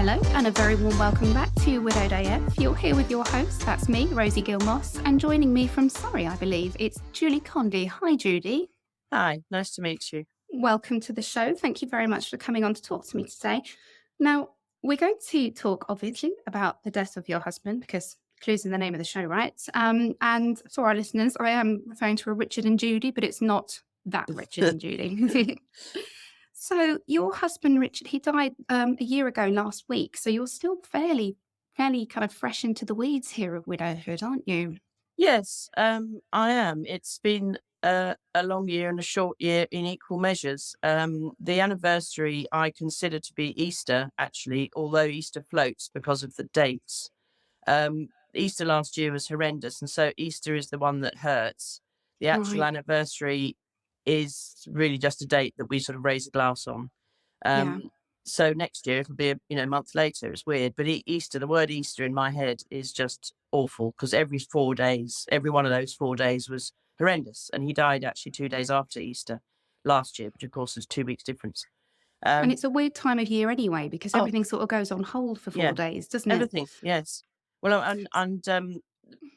Hello, and a very warm welcome back to Widowed AF. You're here with your host, that's me, Rosie Gilmoss, and joining me from Surrey, I believe, it's Judy Condie. Hi, Judy. Hi, nice to meet you. Welcome to the show. Thank you very much for coming on to talk to me today. Now, we're going to talk, obviously, about the death of your husband, because clues in the name of the show, right? And for our listeners, I am referring to a Richard and Judy, but it's not that Richard and Judy. So your husband, Richard, he died a year ago last week. So you're still fairly kind of fresh into the weeds here of widowhood, aren't you? Yes, I am. It's been a long year and a short year in equal measures. The anniversary I consider to be Easter, actually, although Easter floats because of the dates. Easter last year was horrendous, and so Easter is the one that hurts. The actual Right. anniversary is really just a date that we sort of raise a glass on. Yeah. So next year it'll be a month later. It's weird, but Easter, the word Easter in my head is just awful because every 4 days, every one of those 4 days was horrendous. And he died actually 2 days after Easter last year, which of course is 2 weeks difference. And Um, it's a weird time of year anyway, because oh everything sort of goes on hold for yeah, 4 days, doesn't it? everything, yes. Well,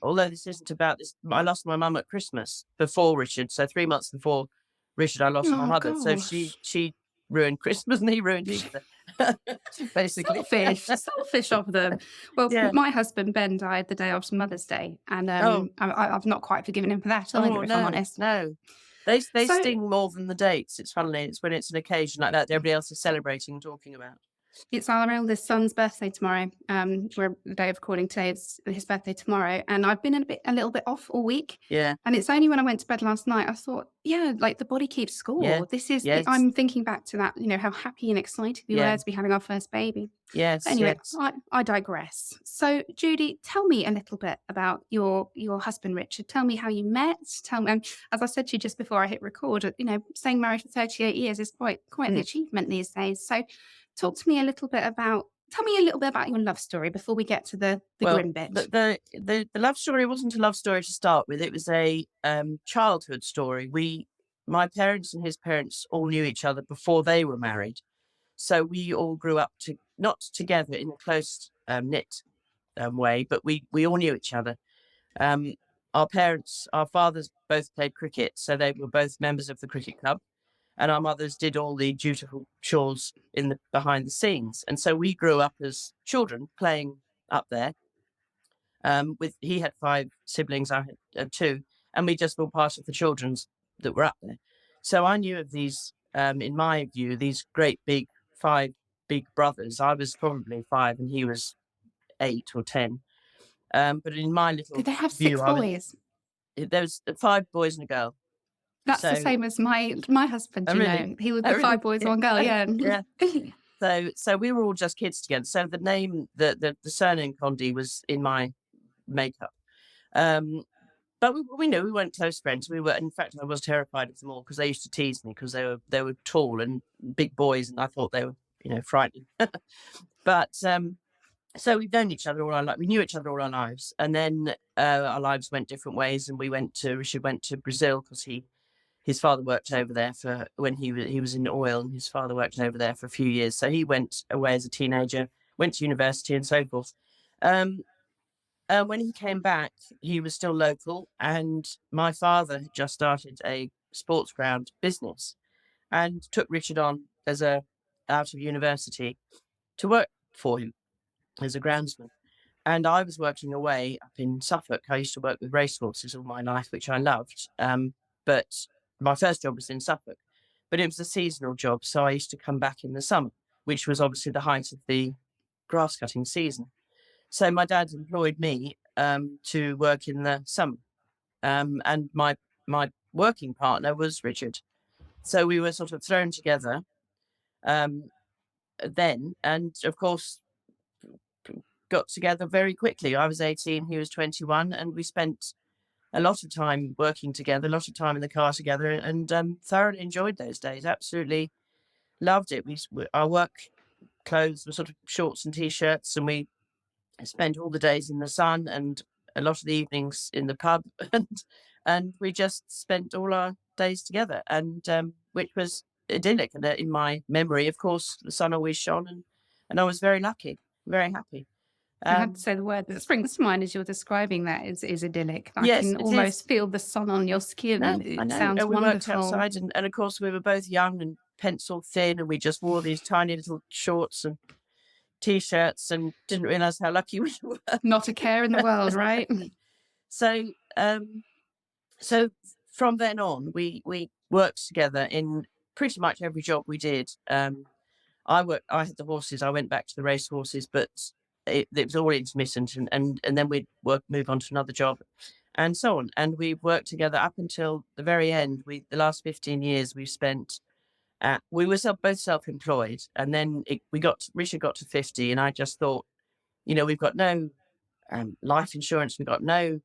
although this isn't about this, I lost my mum at Christmas before Richard. So 3 months before Richard, I lost my Oh, mother. So she gosh. she ruined Christmas and he ruined Easter, basically. Selfish of them. Well, Yeah. my husband, Ben, died the day after Mother's Day. And Oh, I've not quite forgiven him for that oh either, if I'm no, honest. no. They So sting more than the dates. It's funny. It's when it's an occasion like that that everybody else is celebrating and talking about. it's our eldest son's birthday tomorrow. We're the day of recording today. It's his birthday tomorrow, and I've been a little bit off all week. Yeah. And it's only when I went to bed last night I thought, yeah, like the body keeps Yeah. score. Yes. I'm thinking back to that, how happy and excited we Yeah. were to be having our first baby. But Yes. anyway, Yes. I digress. So, Judy, tell me a little bit about your husband, Richard. Tell me how you met. Tell me, and as I said to you just before I hit record, staying married for 38 years is quite the Mm. achievement these days. So, tell me a little bit about your love story before we get to the Well, grim bit. the love story wasn't a love story to start with. It was a childhood story. My parents and his parents all knew each other before they were married. So we all grew up not together in a close knit way, but we all knew each other. Um, our fathers both played cricket, so they were both members of the cricket club, and our mothers did all the dutiful chores in the behind the scenes. And so we grew up as children playing up there. With he had 5 siblings, I had two, and we just were part of the children's that were up there. So I knew of these, in my view, these great big 5 big brothers. I was probably 5, and he was 8 or 10. But in my Did little they have view, six boys? there was 5 boys and a girl. That's the So, same as my husband. oh really, He was oh the really, 5 boys, yeah, 1 girl. oh, Yeah. yeah. So we were all just kids together. So the name, the surname Condie was in my makeup. Um, but we knew we weren't close friends. We were, in fact, I was terrified of them all because they used to tease me because they were tall and big boys, and I thought they were frightening. But so we've known each other all our life. We knew each other all our lives, and then our lives went different ways. And Richard went to Brazil because his father worked over there for when he was in oil, and his father worked over there for a few years. So he went away as a teenager, went to university, and so forth. Um, when he came back, he was still local, and my father had just started a sports ground business and took Richard on as a out of university to work for him as a groundsman. And I was working away up in Suffolk. I used to work with racehorses all my life, which I loved. But my first job was in Suffolk, but it was a seasonal job. So I used to come back in the summer, which was obviously the height of the grass cutting season. So my dad employed me to work in the summer. And my working partner was Richard. So we were sort of thrown together um, then. And of course, got together very quickly. I was 18, he was 21, and we spent a lot of time working together, a lot of time in the car together, and thoroughly enjoyed those days. Absolutely loved it. Our work clothes were sort of shorts and t-shirts, and we spent all the days in the sun and a lot of the evenings in the pub, and we just spent all our days together, and which was idyllic. And in my memory, of course, the sun always shone, and and I was very lucky, very happy. I have to Um, say the word that springs to mind as you're describing that is idyllic. I yes, can it is. almost feel the sun on your No, skin. I It know. sounds And we worked wonderful. outside, and of course we were both young and pencil thin, and we just wore these tiny little shorts and t-shirts and didn't realize how lucky we were. Not a care in the world, right? So, um, so from then on, we worked together in pretty much every job we did. I had the horses. I went back to the race horses, but it was all intermittent, and then we'd move on to another job, and so on. And we worked together up until the very end. The last 15 years we've spent. We were both self-employed, and then Richard got to 50, and I just thought, we've got no life insurance, we've got no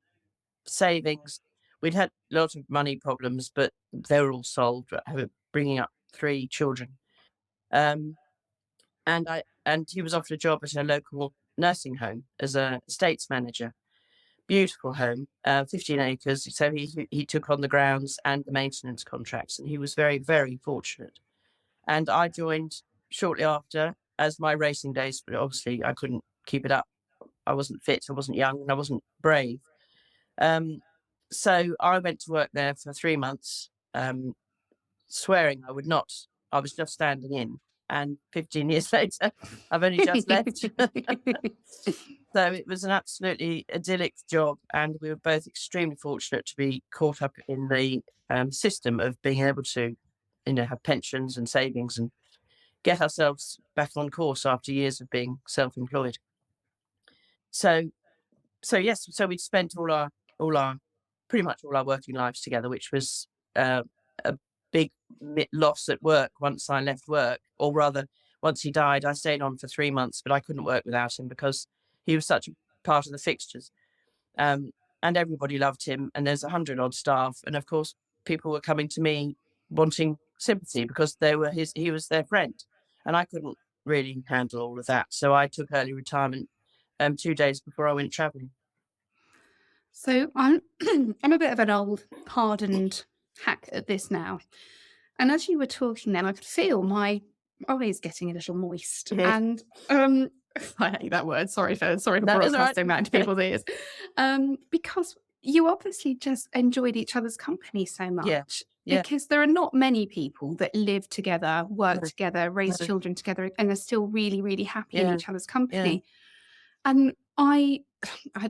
savings. We'd had lots of money problems, but they were all solved. Bringing up three children, um, and he was offered a job at a local nursing home as a estates manager. Beautiful home, 15 acres. So he took on the grounds and the maintenance contracts, and he was very, very fortunate. And I joined shortly after, as my racing days, but obviously I couldn't keep it up. I wasn't fit, I wasn't young, and I wasn't brave. Um, so I went to work there for 3 months, swearing I would not. I was just standing in. And 15 years later, I've only just left. So it was an absolutely idyllic job, and we were both extremely fortunate to be caught up in the system of being able to, have pensions and savings and get ourselves back on course after years of being self-employed. So, yes, so we'd spent all our pretty much all our working lives together, which was a big loss at work once I left work, or rather, once he died. I stayed on for 3 months, but I couldn't work without him because he was such a part of the fixtures. Um, and everybody loved him, and there's 100 odd staff, and of course, people were coming to me wanting sympathy because he was their friend, and I couldn't really handle all of that. So I took early retirement 2 days before I went traveling. So I'm I'm a bit of an old hardened hack at this now. And as you were talking then, I could feel my eyes getting a little moist. And I hate that word. Sorry for No, it's all right. broadcasting that into people's ears. Because you obviously just enjoyed each other's company so Yeah, much. yeah. Because there are not many people that live together, work No, together, raise no, children together, and are still really, really happy in yeah, each other's yeah. company. And I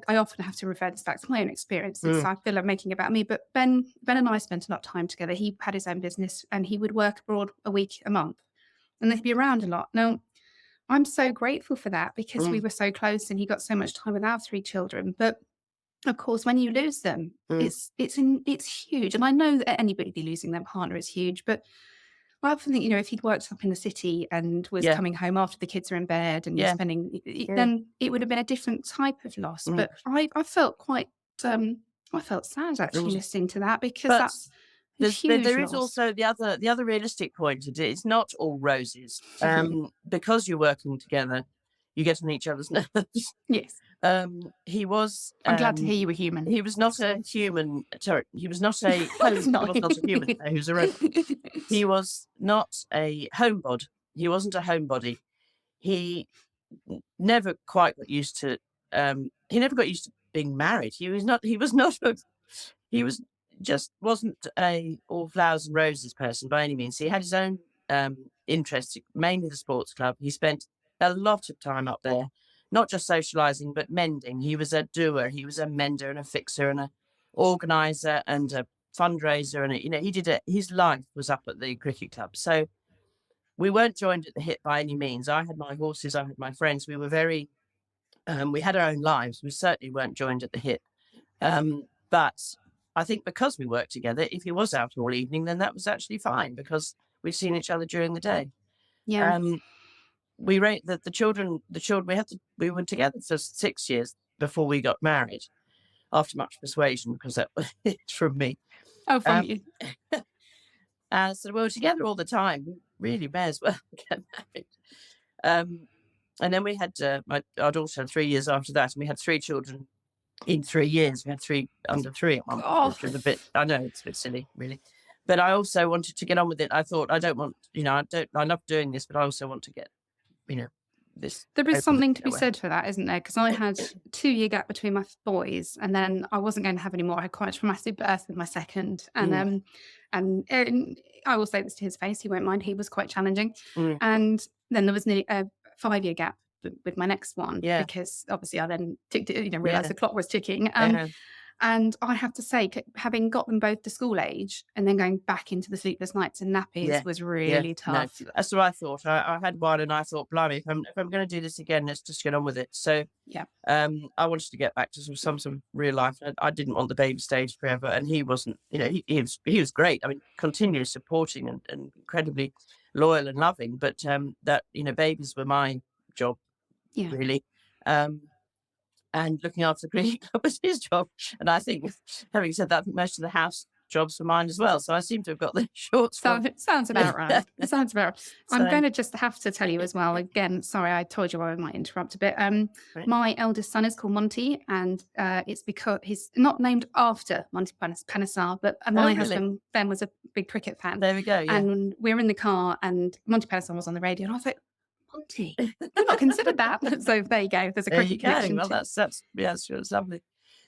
often have to refer this back to my own experiences. Mm, So I feel I'm making it about me, but Ben and I spent a lot of time together. He had his own business and he would work abroad a week, a month, and they'd be around a lot. Now, I'm so grateful for that because we mm, were so close and he got so much time with our three children. But of course, when you lose them, mm. it's huge. And I know that anybody losing their partner is huge, but I often think, if he'd worked up in the city and was Yeah, coming home after the kids are in bed and you're yeah, spending, yeah. then it would have been a different type of loss. Mm. But I felt quite, I felt sad It actually was, listening to that because but that's a huge there is loss. also the other realistic point. It's not all roses. Because you're working together, you get on each other's nerves. Yes. He was I'm glad to hear you were human. he was not a human. Sorry, he was not a home. He No. was not a human. No, he was a robot. He was not a homebod. He wasn't a homebody. He never quite got used to. He never got used to being married. He was not. He was not. He was just wasn't a all flowers and roses person by any means. He had his own interests, mainly the sports club. He spent a lot of time up there, not just socializing but mending. He was a doer. He was a mender and a fixer and a organizer and a fundraiser, and he did it. His life was up at the cricket club. So we weren't joined at the hip by any means. I had my horses. I had my friends. We were very. We had our own lives. We certainly weren't joined at the hip. But I think because we worked together, if he was out all evening, then that was actually fine because we'd seen each other during the day. Yeah. Um, we rate that the children we were together for 6 years before we got married, after much persuasion, because that was from me. Oh, from Um, you. so we were together all the time. We really may as well get married. Um, and then we had our daughter had 3 years after that, and we had three children in 3 years. We had three under three at one point, Oh, which was a bit. I know it's a bit silly, really, but I also wanted to get on with it. I thought I don't want, I love doing this, but I also want to get, you know, this There is open something to be away. said for that, isn't there? Because I had 2-year gap between my boys, and then I wasn't going to have any more. I had quite a traumatic birth with my second, Mm, and I will say this to his face, he won't mind. He was quite challenging, mm, and then there was nearly a 5-year gap with my next one yeah, because obviously I then ticked, realized yeah, the clock was ticking. yeah. And I have to say, having got them both to school age and then going back into the sleepless nights and Yeah, nappies was yeah, really no, tough. that's what I thought. I had one, and I thought, blimey, if I'm going to do this again, let's just get on with it. So, Yeah. I wanted to get back to some real life. I didn't want the baby stage forever, and he wasn't. He was great. I mean, continually supporting and incredibly loyal and loving. But that babies were my job Yeah. really. Um, and looking after the Green Club was his job. And I think, having said that, most of the house jobs were mine as well. So I seem to have got the short straw. Sounds about right. It sounds about right. I'm So, going to just have to tell you as well, again, sorry, I told you I might interrupt a bit. right. My eldest son is called Monty, and it's because he's not named after Monty Panesar, but Oh, my really? husband, Ben, was a big cricket fan. There we go. Yeah. And we were in the car, and Monty Panesar was on the radio, and I was like, Monty, I've not considered that. So there you go. There's a There you cricket go. connection Well, too. that's yeah, that's lovely.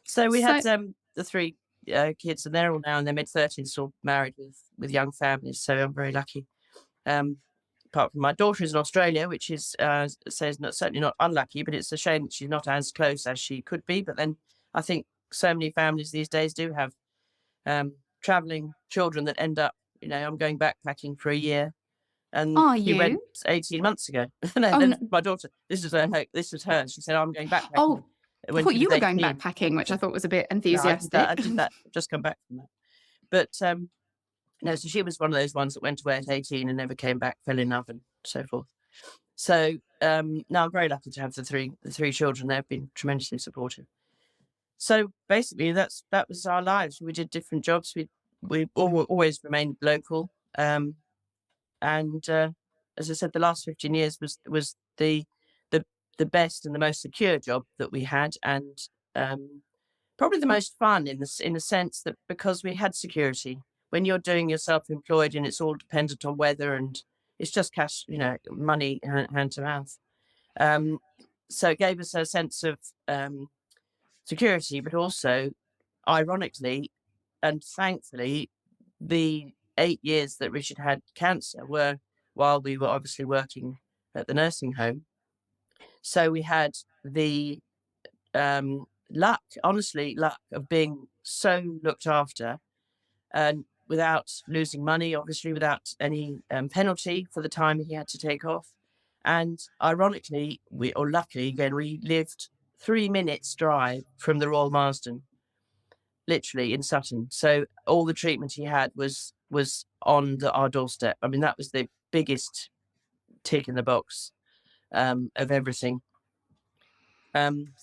So we So, had the three kids, and they're all now in their mid-30s, all married with young families. So I'm very lucky. Um, Apart from my daughter is in Australia, which is says not certainly not unlucky, but it's a shame that she's not as close as she could be. But then I think so many families these days do have traveling children that end up. I'm going backpacking for a year, and are she went you? 18 months ago. And Oh, then no. my daughter, this was her. She said, "I'm going backpacking," Oh, I when thought she was you were going 18. backpacking, which I thought was a bit No, I did that. I enthusiastic. did that. I've just come back from that. But no, so she was one of those ones that went away at 18 and never came back, fell in love, and so forth. So now I'm very lucky to have the three children. They've been tremendously supportive. So basically, that was our lives. We did different jobs. We always remained local. And as I said, the last 15 years was the the best and the most secure job that we had, and probably the most fun in the sense that because we had security. When you're doing your self-employed and it's all dependent on weather and it's just cash, money hand to mouth. Um, so it gave us a sense of security, but also, ironically and thankfully, the 8 years that Richard had cancer were while we were obviously working at the nursing home. So we had the luck, honestly, luck of being so looked after and without losing money, obviously, without any penalty for the time he had to take off. And ironically, or luckily again, we lived 3 minutes drive from the Royal Marsden, literally in Sutton. So all the treatment he had was on our doorstep. I mean, that was the biggest tick in the box of everything. Um,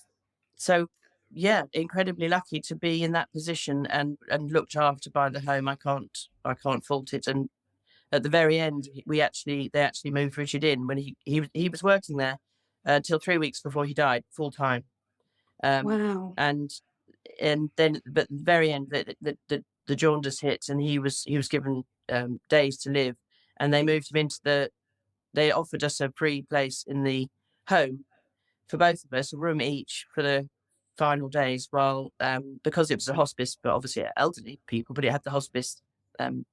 so yeah, incredibly lucky to be in that position and looked after by the home. I can't fault it. And at the very end, they actually moved Richard in when he was working there until 3 weeks before he died, full time. Um, Wow. and then, but at the very end, the jaundice hit, and he was given days to live, and they moved him into they offered us a free place in the home for both of us, a room each for the final days, while because it was a hospice, but obviously elderly people, but it had the hospice um,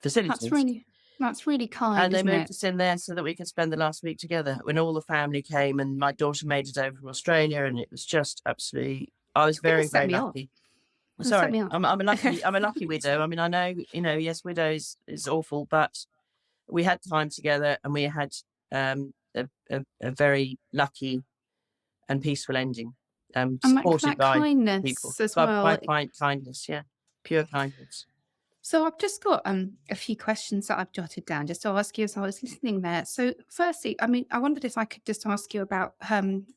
That's facilities. really that's really kind, And they isn't moved it? us in there so that we could spend the last week together when all the family came, and my daughter made it over from Australia, and it was just absolutely. I was You're gonna very, set very me off. lucky. You're gonna set Sorry, me off. I'm a lucky widow. I mean, I know, yes, widow is awful, but we had time together, and we had a very lucky and peaceful ending, And supported that by people, kindness as by well. kindness, yeah, pure kindness. So I've just got a few questions that I've jotted down just to ask you as I was listening there. So firstly, I mean, I wondered if I could just ask you about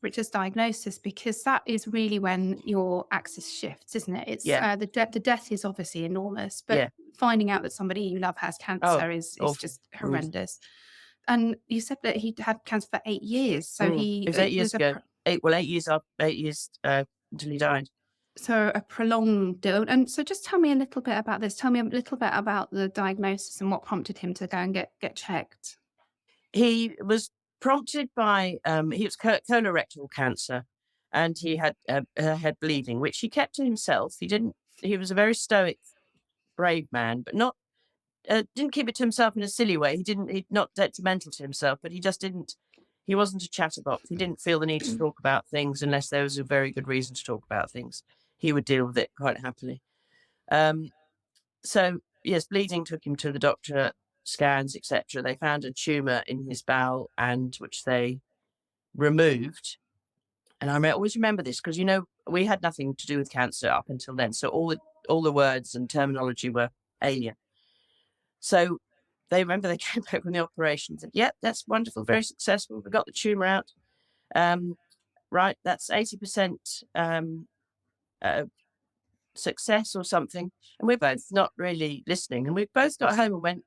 Richard's diagnosis, because that is really when your axis shifts, isn't it? It's Yeah, the death is obviously enormous, but yeah. finding out that somebody you love has Oh, cancer is awful. just Mm. horrendous. And you said that he'd had cancer for 8 years, so It was 8 years there's ago. 8 years up, 8 years until he died. so a prolonged deal. And so just tell me a little bit about this. Tell me a little bit about the diagnosis and what prompted him to go and get checked. He was prompted by, he was colorectal cancer, and he had bleeding, which he kept to himself. He was a very stoic, brave man, but not, didn't keep it to himself in a silly way. He's not detrimental to himself, but he wasn't a chatterbox. He didn't feel the need to talk about things unless there was a very good reason to talk about things. He would deal with it quite happily. Um, so yes, bleeding took him to the doctor, scans, etc. They found a tumor in his bowel, and which they removed. And always remember this because we had nothing to do with cancer up until then, so all the words and terminology were alien. So they came back from the operation and said, "Yep, that's wonderful, very successful. We got the tumor out. Um, right, that's 80% uh, success or something." And we're both not really listening, and we both got home and went,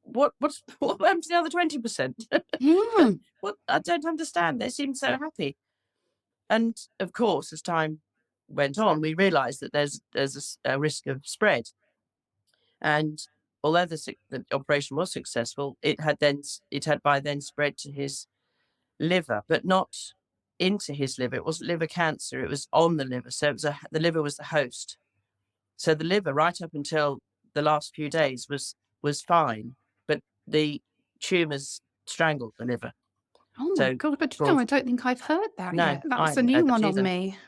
what happened to the other 20%? Mm. What, I don't understand. They seem so happy." And of course, as time went on, we realised that there's a risk of spread. And although the operation was successful, it had by then spread to his liver, but not into his liver. It wasn't liver cancer; it was on the liver. So the liver was the host. So the liver, right up until the last few days, was fine, but the tumours strangled the liver. Oh my So God. But no, for I don't think I've heard that no, yet. I That's a hadn't new heard that one on either. me.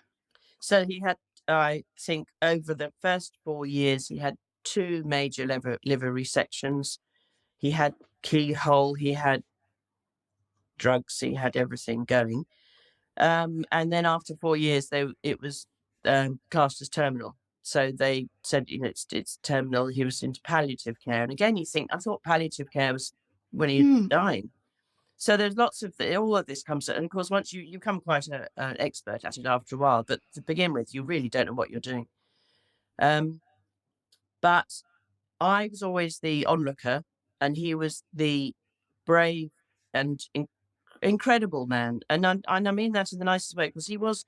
So he had, I think, over the first 4 years, he had two major liver resections. He had keyhole, he had drugs, he had everything going. And then after 4 years, it was classed as terminal. So they said, it's terminal. He was into palliative care. And again, I thought palliative care was when he was Mm. dying. So there's lots of all of this comes, and of course, once you become quite an expert at it after a while, but to begin with, you really don't know what you're doing. Um, but I was always the onlooker, and he was the brave and incredible man, and I mean that in the nicest way because he was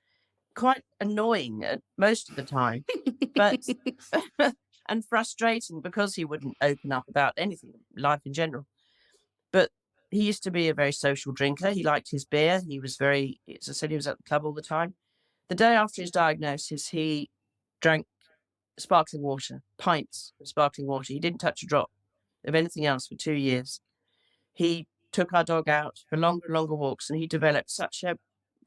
quite annoying at most of the time, but and frustrating because he wouldn't open up about anything, life in general. But he used to be a very social drinker. He liked his beer. He was very, as I said, he was at the club all the time. The day after his diagnosis, he drank sparkling water, pints of sparkling water. He didn't touch a drop of anything else for 2 years. He took our dog out for longer and longer walks, and he developed such a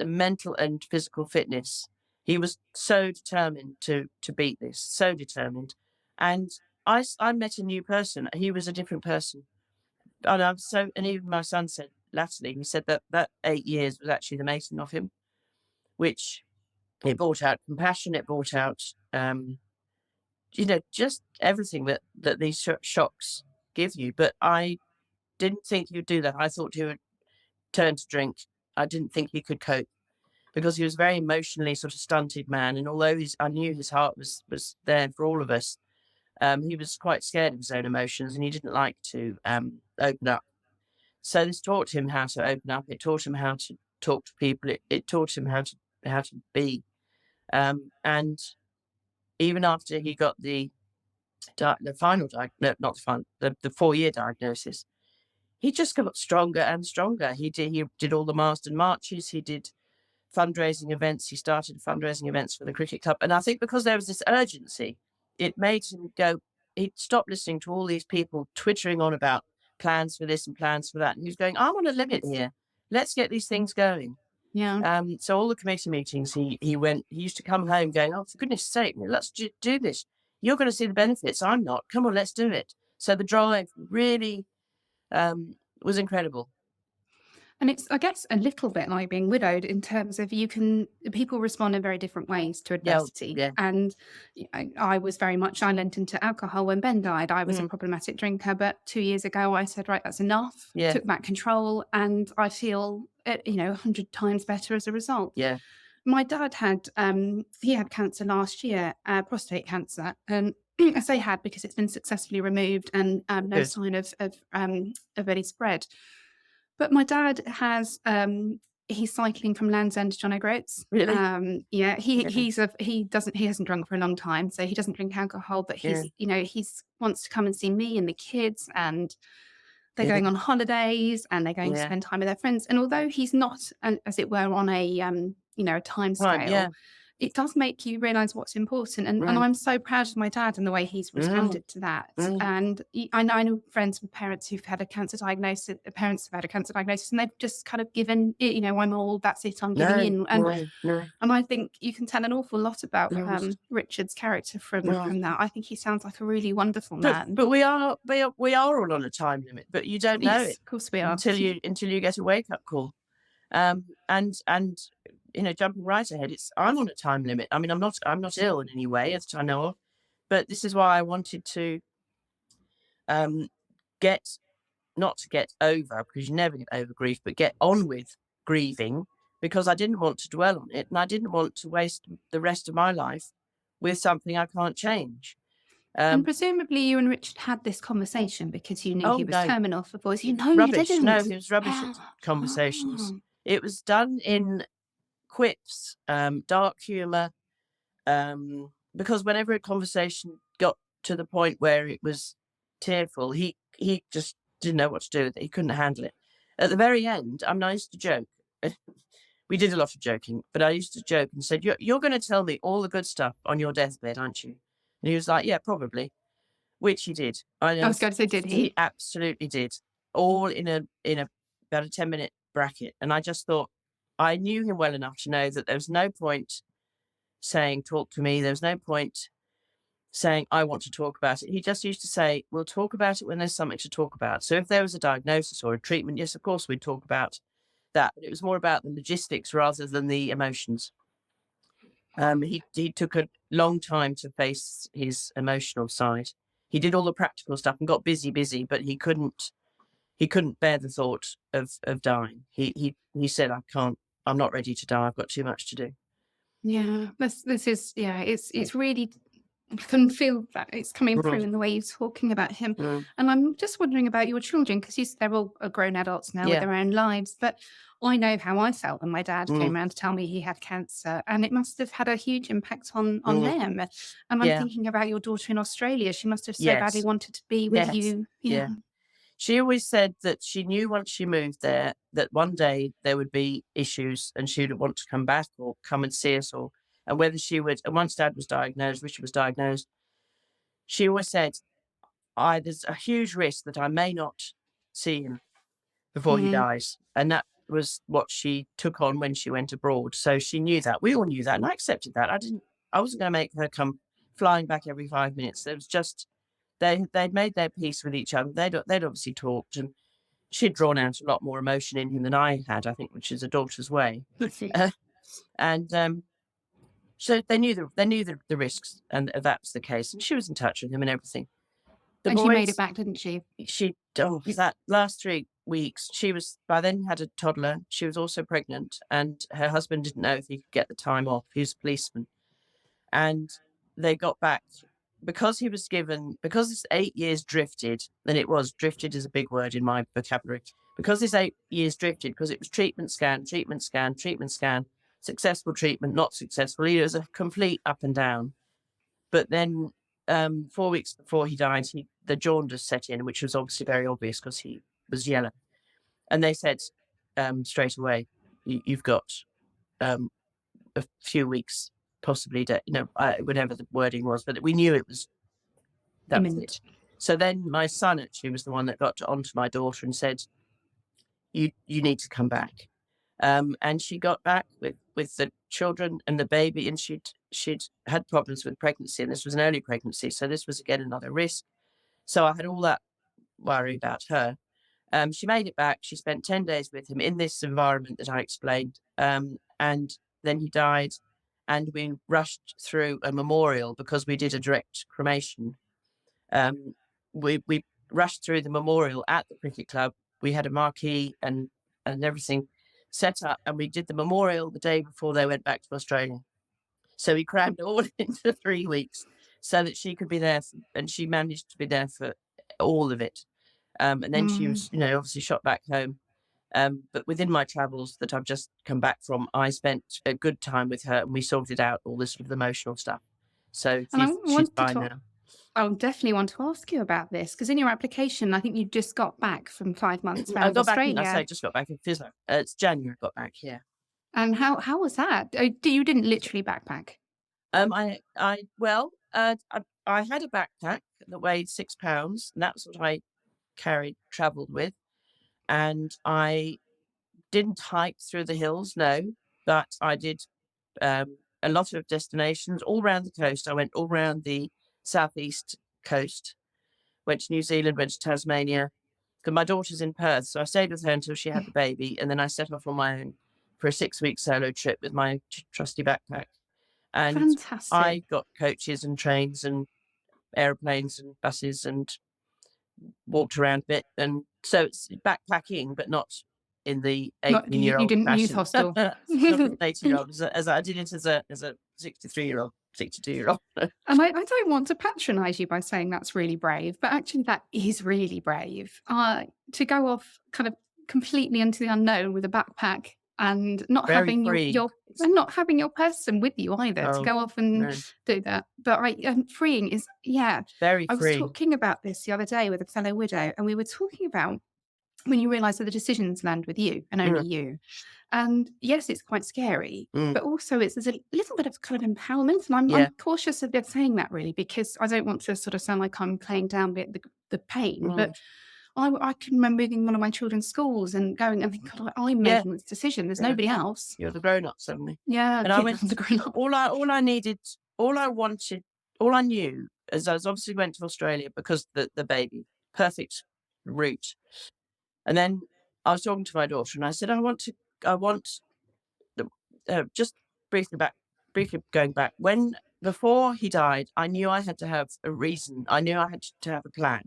mental and physical fitness. He was so determined to beat this, so determined. And I met a new person. He was a different person. And and even my son said latterly, he said that 8 years was actually the making of him, which it brought out compassion, it brought out, just everything that these shocks give you. But I didn't think he'd do that. I thought he would turn to drink. I didn't think he could cope because he was a very emotionally sort of stunted man. And although I knew his heart was there for all of us, he was quite scared of his own emotions, and he didn't like to open up. So this taught him how to open up. It taught him how to talk to people. It taught him how to be. And even after he got the final no, not the final, the 4 year diagnosis, he just got stronger and stronger. He did all the Marsden marches. He did fundraising events. He started fundraising events for the cricket club. And I think because there was this urgency, it made him go. He stopped listening to all these people twittering on about plans for this and plans for that. And he was going, "I'm on a limit here. Let's get these things going." Yeah. So all the committee meetings, he went. He used to come home going, "Oh, for goodness sake, let's do this. You're going to see the benefits. I'm not. Come on, let's do it." So the drive really was incredible. And it's, I guess, a little bit like being widowed in terms of people respond in very different ways to Yeah, adversity. yeah, And I was very much, I lent into alcohol when Ben died. I was a mm, problematic drinker, but 2 years ago I said, right, that's enough, yeah, took back control, and I feel, 100 times better as a result. yeah. My dad he had cancer last year, prostate cancer. And I say had because it's been successfully removed and no Good. sign of any spread. But my dad he's cycling from Land's End to John O'Groats. Really? Yeah, Yeah, he hasn't drunk for a long time, so he doesn't drink alcohol, but yeah, he's wants to come and see me and the kids, and they're Yeah. going on holidays and they're going to Yeah. spend time with their friends. And although he's not, as it were, on a a time Right. Yeah. scale, it does make you realise what's important. And Mm, I'm so proud of my dad and the way he's mm, responded to that. mm. And I know friends with parents who've had a cancer diagnosis, parents have had a cancer diagnosis, and they've just kind of given it, I'm all, that's it, I'm giving No, in. no, no, And I think you can tell an awful lot about no. Richard's character No. from that. I think he sounds like a really wonderful But man. we are all on a time limit, but you don't know Yes, it of course we are. until you get a wake up call. And jumping right ahead, I'm on a time limit. I mean, I'm not ill in any way, as I know of, but this is why I wanted to um, get not to get over, because you never get over grief, but get on with grieving, because I didn't want to dwell on it, and I didn't want to waste the rest of my life with something I can't change. And Um, presumably you and Richard had this conversation because you knew he oh was no, terminal for boys. You know you rubbish. No, didn't. he was rubbish at conversations. It was done in quips, dark humour, because whenever a conversation got to the point where it was tearful, he just didn't know what to do with it. He couldn't handle it. At the very end, I used to joke. We did a lot of joking, but I used to joke and said, "You're going to tell me all the good stuff on your deathbed, aren't you?" And he was like, "Yeah, probably," which he did. I I know was going to say, did he he? absolutely did, all in a about a 10-minute bracket. And I just thought I knew him well enough to know that there was no point saying, "Talk to me." There was no point saying, "I want to talk about it." He just used to say, "We'll talk about it when there's something to talk about." So if there was a diagnosis or a treatment, yes, of course we'd talk about that. But it was more about the logistics rather than the emotions. He took a long time to face his emotional side. He did all the practical stuff and got busy, but he couldn't bear the thought of dying. He said, "I can't. I'm not ready to die. I've got too much to do." Yeah, this is, yeah, it's really, I can feel that it's coming through Mm, in the way you're talking about him. mm, And I'm just wondering about your children because they're all grown adults now with yeah. their own lives. But I know how I felt when my dad Mm, came around to tell me he had cancer, and it must have had a huge impact on mm, them. And I'm yeah. thinking about your daughter in Australia. She must have so badly Yes. wanted to be with Yes. you. Yeah. Yeah. She always said that she knew once she moved there that one day there would be issues and she would want to come back or come and see us, and whether she would. And once Dad was diagnosed, Richard was diagnosed, she always said, there's a huge risk that I may not see him before he Mm. dies. And that was what she took on when she went abroad. So she knew that. We all knew that. And I accepted that. I wasn't going to make her come flying back every 5 minutes. There was just, they'd made their peace with each other. They'd obviously talked, and she'd drawn out a lot more emotion in him than I had, I think, which is a daughter's way. Uh, and so they knew the risks, and that was the case. And she was in touch with him and everything. The And she made it boys, back, didn't she? that last 3 weeks, she was by then had a toddler. She was also pregnant, and her husband didn't know if he could get the time off. He was a policeman, and they got back because this 8 years drifted, and it was drifted is a big word in my vocabulary. Because this 8 years drifted, because it was treatment scan, treatment scan, treatment scan, successful treatment, not successful. It was a complete up and down. But then 4 weeks before he died, the jaundice set in, which was obviously very obvious because he was yellow. And they said straight away, "You've got um, a few weeks, possibly, whatever the wording was, but we knew that was Imminent. it." So then my son actually was the one that got onto my daughter and said, "You need to come back." And she got back with the children and the baby, and she'd had problems with pregnancy, and this was an early pregnancy, so this was again another risk. So I had all that worry about her. She made it back. She spent 10 days with him in this environment that I explained, and then he died, and we rushed through a memorial because we did a direct cremation. We rushed through the memorial at the cricket club. We had a marquee and everything set up, and we did the memorial the day before they went back to Australia. So we crammed it all into 3 weeks so that she could be there, and she managed to be there for all of it. And then she Mm. was, obviously shot back home. But within my travels that I've just come back from, I spent a good time with her, and we sorted out all this sort of emotional stuff. So And I she's want to fine talk now. I'll definitely want to ask you about this because in your application, I think you just got back from 5 months I around got back in, I say, Australia. just got back in Fizzler. It's January I got back, yeah. And how was that? You didn't literally backpack? Well, I had a backpack that weighed 6 pounds, and that's what I traveled with. And I didn't hike through the hills, no, but I did a lot of destinations all around the coast. I went all around the southeast coast, went to New Zealand, went to Tasmania, because my daughter's in Perth. So I stayed with her until she had Yeah. the baby. And then I set off on my own for a 6 week solo trip with my trusty backpack. And Fantastic. I got coaches and trains and airplanes and buses and walked around a bit. And so it's backpacking, but not in the Not 18 you, year you old didn't youth fashion, not hostel. as an 18-year-old, as I did it as a 63-year-old, 62-year-old. And I don't want to patronize you by saying that's really brave, but actually that is really brave. To go off kind of completely into the unknown with a backpack and not Very having freeing. not having your person with you either to Oh, go off and no, do that. But freeing is, yeah. very I was freeing. talking about this the other day with a fellow widow, and we were talking about when you realize that the decisions land with you and only Mm, you. And yes, it's quite scary, mm, but also there's a little bit of kind of empowerment. And I'm yeah. cautious of saying that really because I don't want to sort of sound like I'm playing down the pain. Mm, But I can remember moving one of my children's schools and going and thinking, God, I'm yeah, making this decision. There's yeah. nobody else. You're the grown up suddenly. Yeah, And I yeah, went, I'm the grown up. all I needed, all I wanted, all I knew as I was obviously went to Australia because the baby, perfect route. And then I was talking to my daughter and I said, I want the, just briefly going back, before he died, I knew I had to have a reason. I knew I had to have a plan.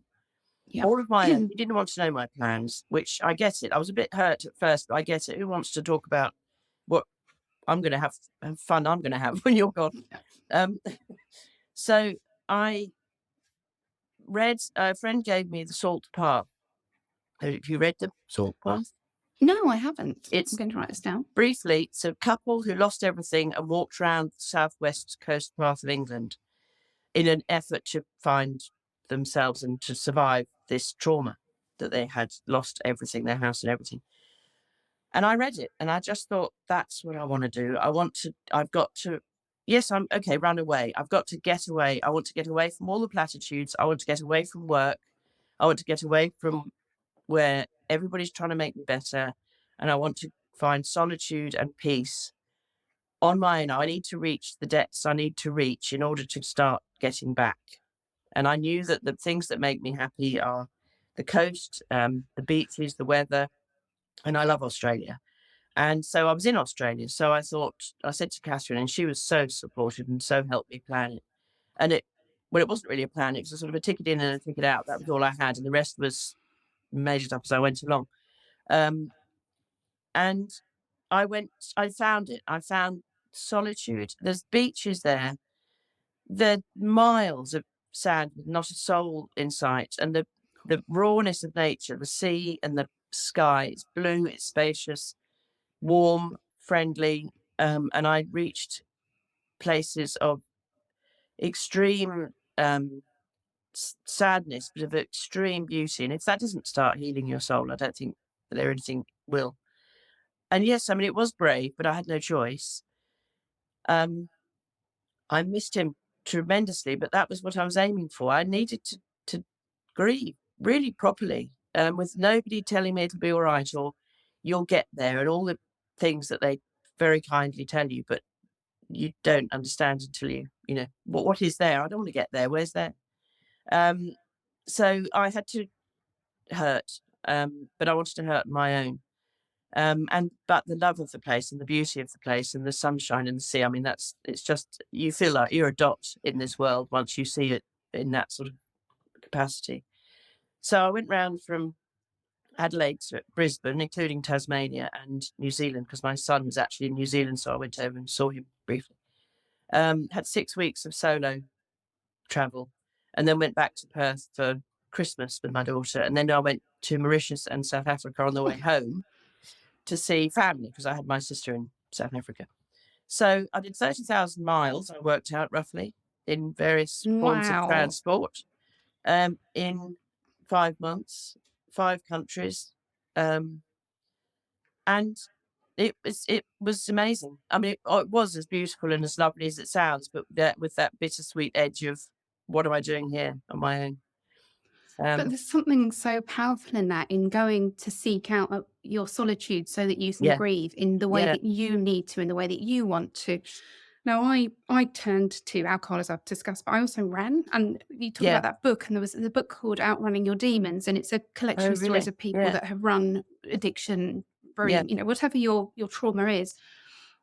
Yeah. All of my own. He didn't want to know my plans, which I get it. I was a bit hurt at first, but I get it. Who wants to talk about what I'm going to have fun I'm going to have when you're gone? Um, so I a friend gave me The Salt Path. Have you read The Salt Path? No, I haven't. I'm It's going to write this down. briefly, it's a couple who lost everything and walked around the southwest coast path of England in an effort to find themselves and to survive this trauma that they had lost everything, their house and everything. And I read it and I just thought, that's what I want to do. I've got to, yes, I'm okay, run away. I've got to get away. I want to get away from all the platitudes. I want to get away from work. I want to get away from where everybody's trying to make me better. And I want to find solitude and peace on my own. I need to reach the depths I need to reach in order to start getting back. And I knew that the things that make me happy are the coast, the beaches, the weather, and I love Australia. And so I was in Australia. So I said to Catherine, and she was so supportive and so helped me plan it. And well, it wasn't really a plan. It was a sort of a ticket in and a ticket out. That was all I had. And the rest was made it up as I went along. Um, and I found it. I found solitude. There's beaches there. There are miles of sand with not a soul in sight. And the rawness of nature, the sea and the sky, it's blue, it's spacious, warm, friendly. And I reached places of extreme sadness, but of extreme beauty. And if that doesn't start healing your soul, I don't think that anything will. And yes, I mean, it was brave, but I had no choice. Um, I missed him tremendously, but that was what I was aiming for. I needed to grieve really properly, with nobody telling me it'll be all right or you'll get there and all the things that they very kindly tell you, but you don't understand until you know what is there. I don't want to get there. Where's there? Um, so I had to hurt, but I wanted to hurt my own. But the love of the place and the beauty of the place and the sunshine and the sea. I mean, it's just you feel like you're a dot in this world once you see it in that sort of capacity. So I went round from Adelaide to Brisbane, including Tasmania and New Zealand, because my son was actually in New Zealand, so I went over and saw him briefly. Had 6 weeks of solo travel, and then went back to Perth for Christmas with my daughter, and then I went to Mauritius and South Africa on the way home to see family because I had my sister in South Africa. So I did 30,000 miles. I worked out roughly in various forms of Wow. transport, in 5 months, 5 countries, um, and it was amazing. I mean, it was as beautiful and as lovely as it sounds, but that with that bittersweet edge of, "What am I doing here on my own?" But Um, there's something so powerful in that, in going to seek out your solitude so that you can yeah, grieve in the way yeah, that you need to, in the way that you want to. Now, I turned to alcohol as I've discussed, but I also ran. And you talked yeah. about that book, and there was a book called Outrunning Your Demons, and it's a collection Oh, of stories really? of people Yeah, that have run addiction, yeah, very, whatever your trauma is.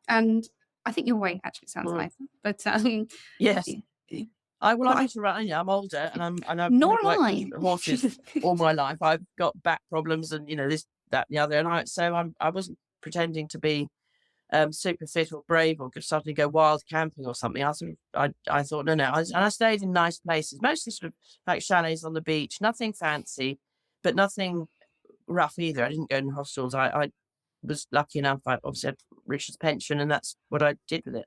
And I think your weight actually sounds mm, nicer, but yes. y- y- Well, but I'm I, used to running. I'm older, and I've nor ridden am like I. horses all my life. I've got back problems, and this, that, and the other. And I wasn't pretending to be super fit or brave or could suddenly go wild camping or something. I thought, no, no. And I stayed in nice places, mostly sort of like chalets on the beach, nothing fancy, but nothing rough either. I didn't go in hostels. I was lucky enough. I obviously had Richard's pension, and that's what I did with it.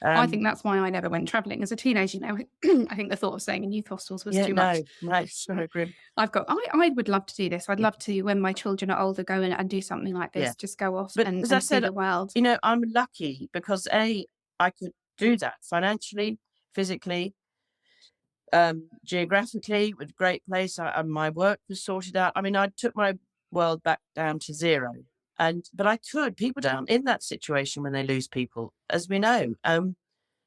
I Um, think that's why I never went travelling as a teenager. I think the thought of staying in youth hostels was yeah, too much. no, no, so grim. I would love to do this. I'd Yeah, love to, when my children are older, go in and do something like yeah. this. Just go off But and as I see said, the world. I'm lucky because I could do that financially, physically, geographically, with a great place. And my work was sorted out. I mean, I took my world back down to zero. But I could, people down in that situation when they lose people, as we know.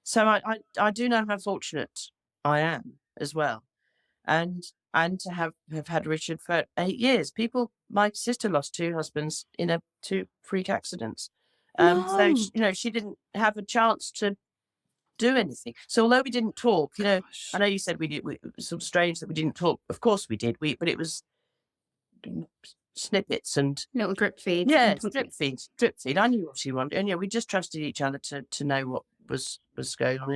So I do know how fortunate I am as well. And to have had Richard for 8 years. My sister lost 2 husbands in 2 freak accidents. So sh No. she didn't have a chance to do anything. So although we didn't talk, I Gosh. know you said it was sort of strange that we didn't talk. Of course we did. But it was snippets and Little drip feeds. yeah, drip feeds, drip feed. I knew what she wanted, and we just trusted each other to know what was going on.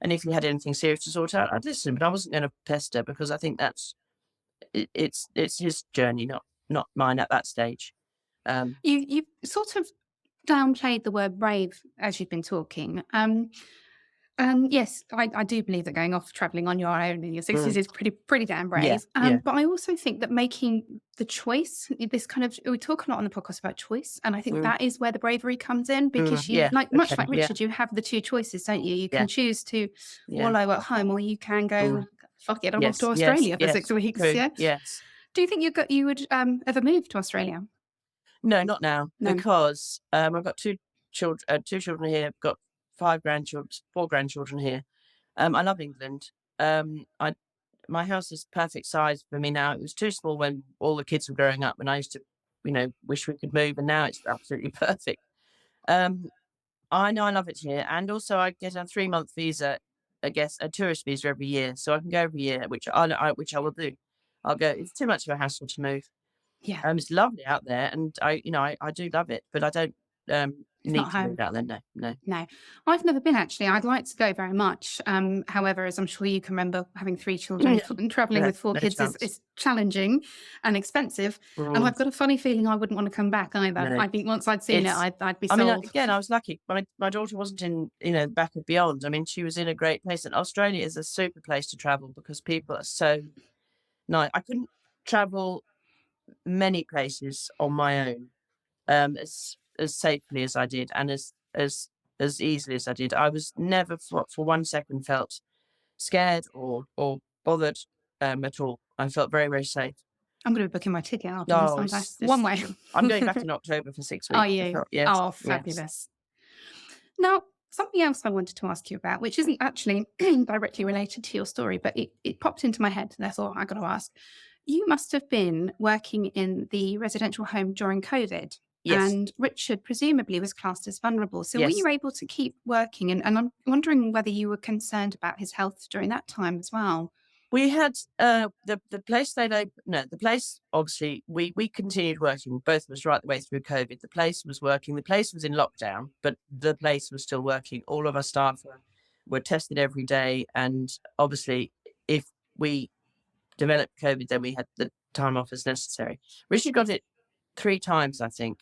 And if he had anything serious to sort out, I'd listen, but I wasn't going to pester because I think it's his journey, not mine at that stage. Um, You sort of downplayed the word brave as you've been talking. Yes, I do believe that going off traveling on your own in your 60s mm, is pretty damn yeah, brave. yeah, But I also think that making the choice, this kind of, we talk a lot on the podcast about choice, and I think mm, that is where the bravery comes in, because you, yeah, like much okay, like yeah, Richard, you have the two choices, don't you? You yeah, can choose to yeah, wallow at home, or you can mm, go, fuck it, I'm off to yes, yes, Australia for yes, 6 weeks. true, Yeah. yes. Do you think you would ever move to Australia? No, not now, No. because I've got two children here. I've got 5 grandchildren, 4 grandchildren here. I love England. I My house is perfect size for me now. It was too small when all the kids were growing up, and I used to, wish we could move, and now it's absolutely perfect. Um, I know I love it here, and also I get a 3-month visa, I guess, a tourist visa every year, so I can go every year, which I will do. I'll go. It's too much of a hassle to move. Yeah, It's lovely out there, and I do love it, but I don't it's need not to move home. out there. No, no. No, I've never been actually. I'd like to go very much. However, as I'm sure you can remember, having 3 children Yeah. and traveling No, with 4 kids chance. is challenging and expensive. And Mm, I've got a funny feeling I wouldn't want to come back either. no. I think once I'd seen it, It's I'd be I mean, sold. again, I was lucky. My daughter wasn't in, back of beyond. I mean, she was in a great place, and Australia is a super place to travel because people are so nice. I couldn't travel many places on my own, as safely as I did, and as easily as I did. I was never for 1 second felt scared or bothered, at all. I felt very, very safe. I'm going to be booking my ticket after this, Oh, aren't I? it's One this way. I'm going back in October for 6 Are weeks. you? Yes, Oh, yes. fabulous. Now, something else I wanted to ask you about, which isn't actually directly related to your story, but it popped into my head, and I thought I got to ask. You must have been working in the residential home during COVID, Yes, and Richard presumably was classed as vulnerable. So were yes. you able to keep working? And I'm wondering whether you were concerned about his health during that time as well. We had, the place they op no, the place, obviously, we continued working, both of us, right the way through COVID. The place was working. The place was in lockdown, but the place was still working. All of our staff were tested every day, and obviously, if we developed COVID, then we had the time off as necessary. Richard got it 3 times, I think,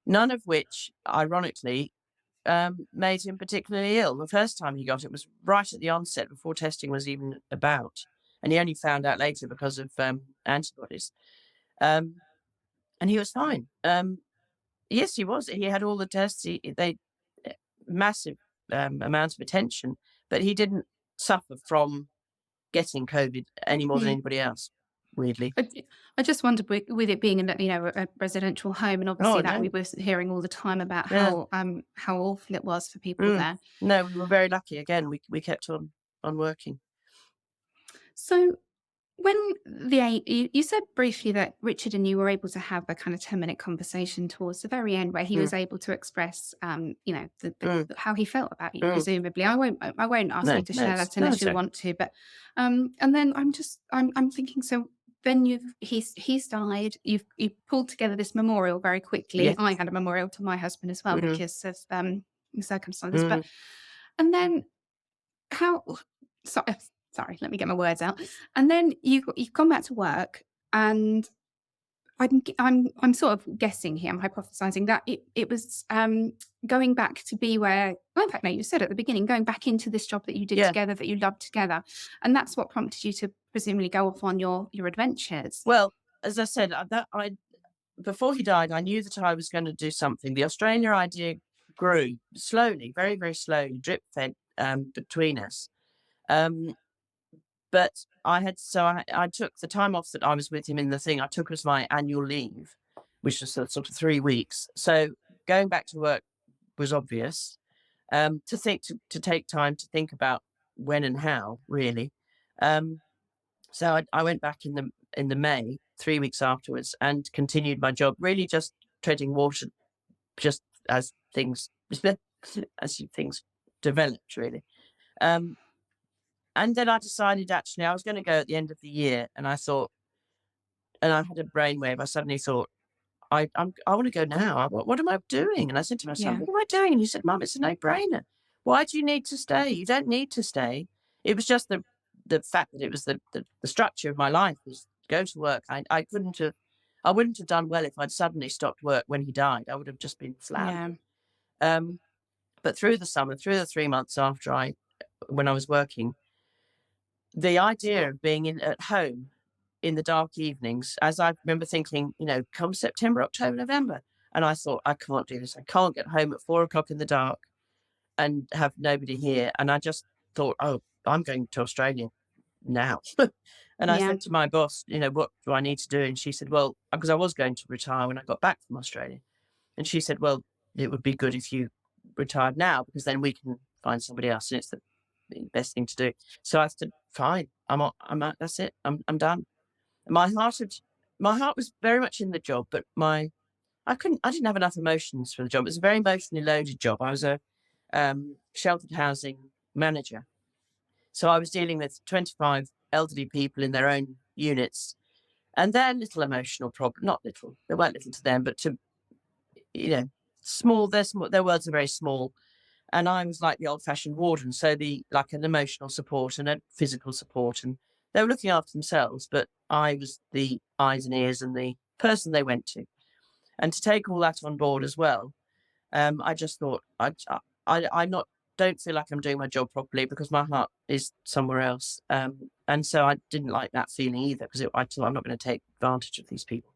none of which, ironically, made him particularly ill. The first time he got it was right at the onset before testing was even about. And he only found out later because of antibodies. Um, and he was fine. Yes, he was. He had all the tests. They massive amounts of attention, but he didn't suffer from getting COVID any more than Yeah. anybody else. Weirdly. I just wondered with it being a residential home, and Oh obviously that we no. were hearing all the time about Yeah. how awful it was for people Mm. there. No, we were very lucky. Again, we kept on working. So when you said briefly that Richard and you were able to have a kind of 10-minute conversation towards the very end where he Mm, was able to express, mm, how he felt about you, mm. presumably. I won't ask No, you to no, share that no, unless it's you okay. want to, but and then I'm thinking, so then he's died. You've pulled together this memorial very quickly. I Yes. had a memorial to my husband as well Mm, because of circumstances, but mm. and then how so sorry, let me get my words out. And then you've gone back to work, and I'm sort of guessing here, I'm hypothesizing that it was, going back to be where well, in fact, no, you said at the beginning, going back into this job that you did Yeah. together, that you loved together, and that's what prompted you to presumably go off on your adventures. Well, as I said, that I before he died, I knew that I was going to do something. The Australia idea grew slowly, very, very slowly, drip fed between us. Um, but I took the time off that I was with him in the thing. I took as my annual leave, which was sort of 3 weeks. So going back to work was obvious. To take time to think about when and how really. Um, so I went back in the May, 3 weeks afterwards, and continued my job. Really, just treading water, just as things things developed. Really, um, and then I decided actually I was going to go at the end of the year, and I thought, and I had a brainwave. I suddenly thought, I want to go now. What am I doing? And I said to my son, Yeah, what am I doing? And he said, Mum, it's a no-brainer. Why do you need to stay? You don't need to stay. It was just the fact that it was the structure of my life was go to work. I wouldn't have done well if I'd suddenly stopped work when he died. I would have just been yeah, floundering. Um, but through the summer, through the 3 months after when I was working, the idea of being at home in the dark evenings, as I remember thinking, come September, October, November. And I thought, I can't do this. I can't get home at 4 o'clock in the dark and have nobody here. And I just thought, oh, I'm going to Australia now. And I yeah, said to my boss, what do I need to do? And she said, well, because I was going to retire when I got back from Australia. And she said, well, it would be good if you retired now because then we can find somebody else. And it's the best thing to do. So I said, fine, I'm out. That's it. I'm done. My heart had my heart was very much in the job, but I didn't have enough emotions for the job. It was a very emotionally loaded job. I was a sheltered housing manager. So I was dealing with 25 elderly people in their own units and their little emotional problem, not little, they weren't little to them, but to, you know, small, their worlds are very small. And I was like the old fashioned warden. So like an emotional support and a physical support. And they were looking after themselves, but I was the eyes and ears and the person they went to. And to take all that on board as well, I just thought I not don't feel like I'm doing my job properly because my heart is somewhere else. And so I didn't like that feeling either because I thought I'm not going to take advantage of these people.